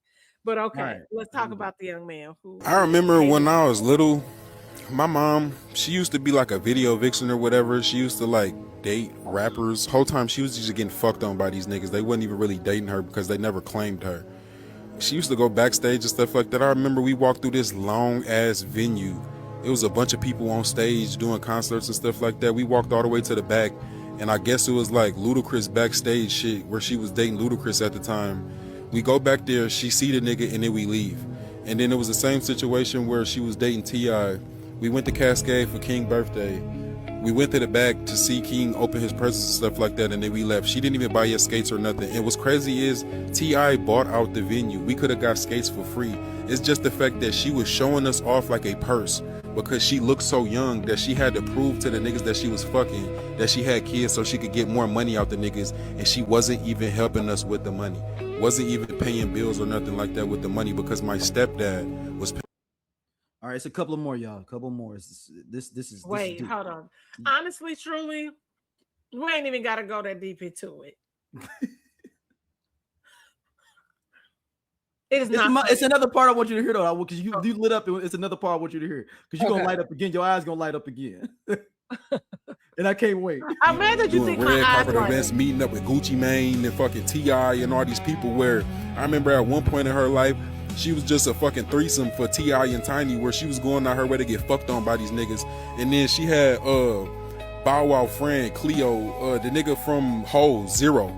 But okay, let's talk about the young man. I remember when I was little, my mom, she used to be like a video vixen or whatever. She used to like date rappers. Whole time she was just getting fucked on by these niggas. They wasn't even really dating her because they never claimed her. She used to go backstage and stuff like that. I remember we walked through this long ass venue. It was a bunch of people on stage doing concerts and stuff like that. We walked all the way to the back, and I guess it was like Ludacris backstage shit where she was dating Ludacris at the time. We go back there, she see the nigga, and then we leave. And then it was the same situation where she was dating T.I. We went to Cascade for King's birthday. We went to the back to see King open his presents and stuff like that, and then we left. She didn't even buy us skates or nothing. And what's crazy is T.I. bought out the venue. We could have got skates for free. It's just the fact that she was showing us off like a purse because she looked so young that she had to prove to the niggas that she was fucking, that she had kids so she could get more money out the niggas, and she wasn't even helping us with the money. Wasn't even paying bills or nothing like that with the money because my stepdad was paying. All right, it's a couple of more, y'all. A couple more. This is. Wait, hold on. Honestly, truly, we ain't even got to go that deep into it. It's another part I want you to hear though, because you lit up. It's another part I want you to hear because you're gonna light up again. Your eyes gonna light up again, and I can't wait. I'm mad that you think my red eyes carpet events, meeting up with Gucci Mane and fucking T.I. and all these people. Where I remember at one point in her life, she was just a fucking threesome for T.I. and Tiny, where she was going out her way to get fucked on by these niggas. And then she had Bow Wow friend Cleo, the nigga from Hole Zero.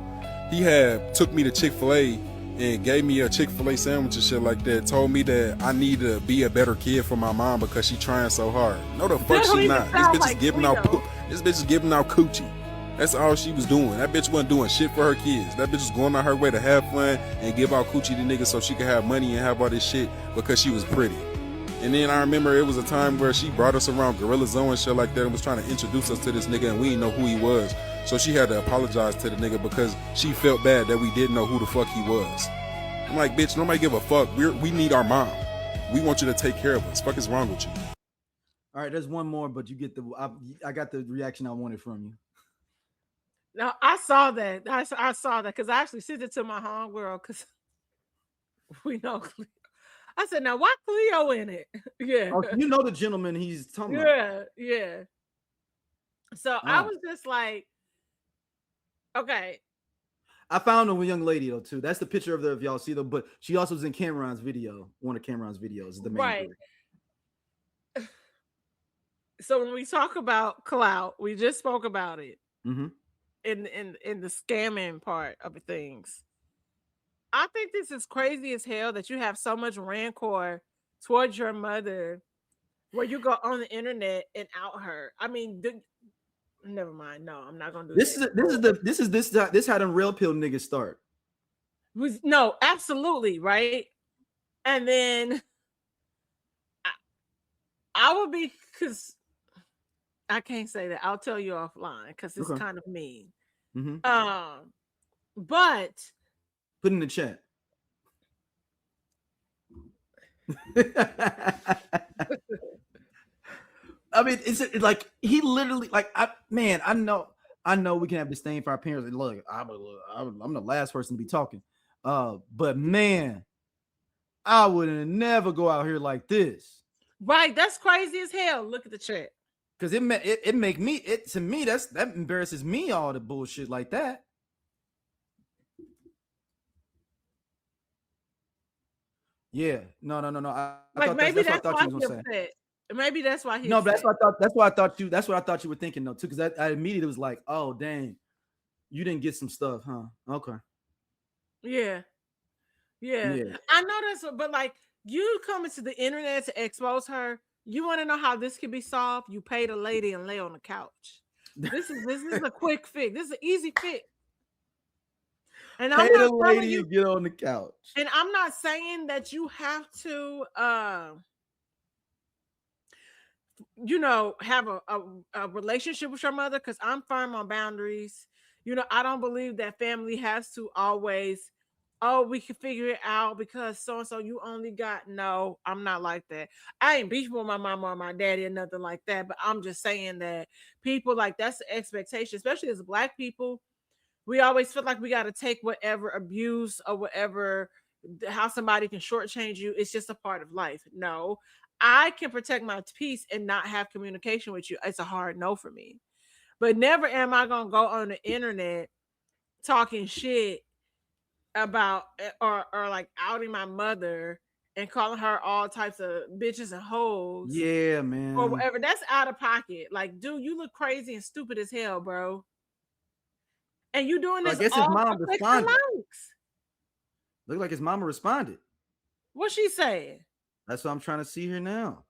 He had took me to Chick-fil-A and gave me a Chick-fil-A sandwich and shit like that. Told me that I need to be a better kid for my mom because she trying so hard. No, the fuck she not. This bitch is giving out. This bitch is giving out coochie. That's all she was doing. That bitch wasn't doing shit for her kids. That bitch was going out her way to have fun and give out coochie to niggas so she could have money and have all this shit because she was pretty. And then I remember it was a time where she brought us around Gorilla Zone and shit like that and was trying to introduce us to this nigga and we didn't know who he was. So she had to apologize to the nigga because she felt bad that we didn't know who the fuck he was. I'm like, bitch, nobody give a fuck. We need our mom. We want you to take care of us. Fuck is wrong with you? All right, there's one more, but you get I got the reaction I wanted from you. Now I saw that. I saw that because I actually sent it to my homegirl because we know. I said, now why Cleo in it? Yeah. Oh, you know the gentleman he's talking about. Yeah. So I was just like, okay. I found a young lady though too. That's the picture of the if y'all see them, but she also was in Cameron's video. One of Cameron's videos, the main right. So when we talk about clout, we just spoke about it in the scamming part of things. I think this is crazy as hell that you have so much rancor towards your mother, where you go on the internet and out her. I mean, never mind. No, I'm not gonna do this. This is how them real pill niggas start. No, absolutely right. And then I would be because I can't say that. I'll tell you offline because it's kind of mean. But put in the chat. I mean, it's like he literally like I know I know we can have disdain for our parents. And look, I'm the last person to be talking. But man, I would never go out here like this. Right, that's crazy as hell. Look at the chat. Because it make me, to me, that embarrasses me, all the bullshit like that. Yeah, no. Like maybe that's why he upset. Maybe that's why he. No, but that's what I thought you were thinking though too. Because I immediately was like, oh dang, you didn't get some stuff, huh? Okay. Yeah. I know that's, but like you coming to the internet to expose her. You want to know how this can be solved? You pay the lady and lay on the couch. This is a quick fix. This is an easy fix. And pay the lady you get on the couch. And I'm not saying that you have to have a relationship with your mother, because I'm firm on boundaries. I don't believe that family has to always, we can figure it out because so-and-so you only got. No, I'm not like that. I ain't beefing with my mama or my daddy or nothing like that, but I'm just saying that people, like, that's the expectation, especially as Black people. We always feel like we got to take whatever abuse or whatever, how somebody can shortchange you. It's just a part of life. No, I can protect my peace and not have communication with you. It's a hard no for me. But never am I going to go on the internet talking shit about or like outing my mother and calling her all types of bitches and hoes. Yeah, man. Or whatever. That's out of pocket. Like, dude, you look crazy and stupid as hell, bro. And you doing this? I guess his mom responded. Look like his mama responded. What's she saying? That's what I'm trying to see here now.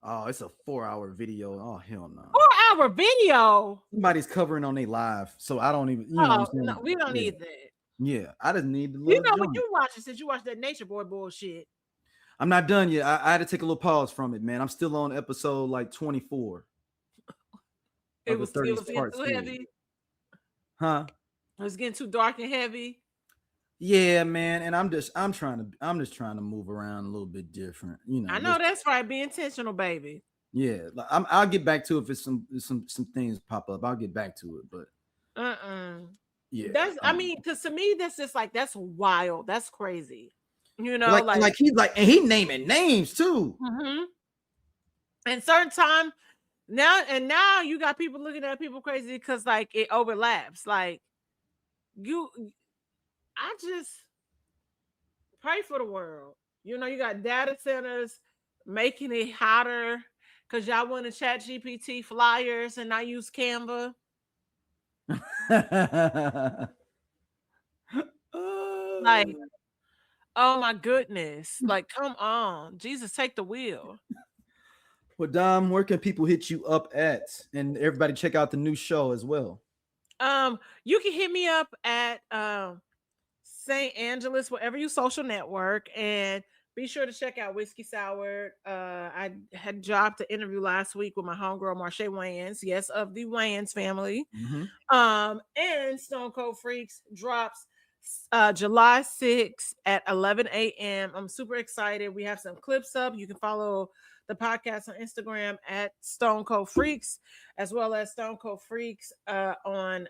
Oh, it's a 4-hour video. Oh, hell no. 4-hour video? Somebody's covering on their live, so I don't even. No, we don't need that. Yeah, I just need the. What you watching since you watched that Nature Boy bullshit? I'm not done yet. I had to take a little pause from it, man. I'm still on episode like 24. It was getting too heavy. Huh? It was getting too dark and heavy. Yeah, man. And I'm just trying to move around a little bit different. I know that's right. Be intentional, baby. Yeah, I'll get back to it if some things pop up. I'll get back to it, but yeah. That's because to me that's just like, that's wild. That's crazy. Like he's like, and he naming names too. Mm-hmm. And certain time. Now you got people looking at people crazy because like it overlaps. Like I just pray for the world. You got data centers making it hotter because y'all want to ChatGPT flyers and not use Canva. Like, oh my goodness. Like, come on. Jesus, take the wheel. Well, Dom, where can people hit you up at? And everybody check out the new show as well. You can hit me up at St. Angeles, wherever you social network, and be sure to check out Whiskey Sour. I had dropped an interview last week with my homegirl Marsha Wayans, yes, of the Wayans family. Mm-hmm. And Stone Cold Freaks drops July 6th at 11 a.m. I'm super excited. We have some clips up. You can follow the podcast on Instagram at Stone Cold Freaks, as well as Stone Cold Freaks on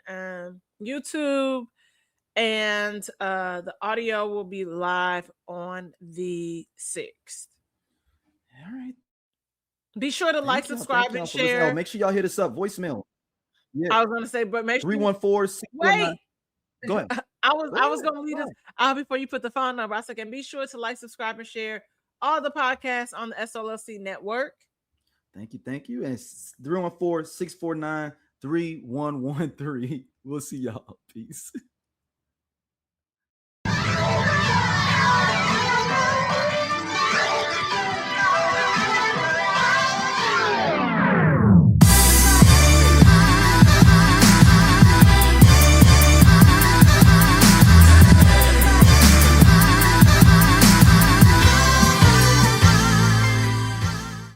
YouTube. And the audio will be live on the 6th. All right. Be sure to like, subscribe, and share. Make sure y'all hit us up. Voicemail. Yeah. I was going to say, but make sure 314-649. Wait. Go ahead. I was going to lead us out before you put the phone number. I said, and be sure to like, subscribe, and share all the podcasts on the SLLC network. Thank you. And 314-649-3113. We'll see y'all. Peace.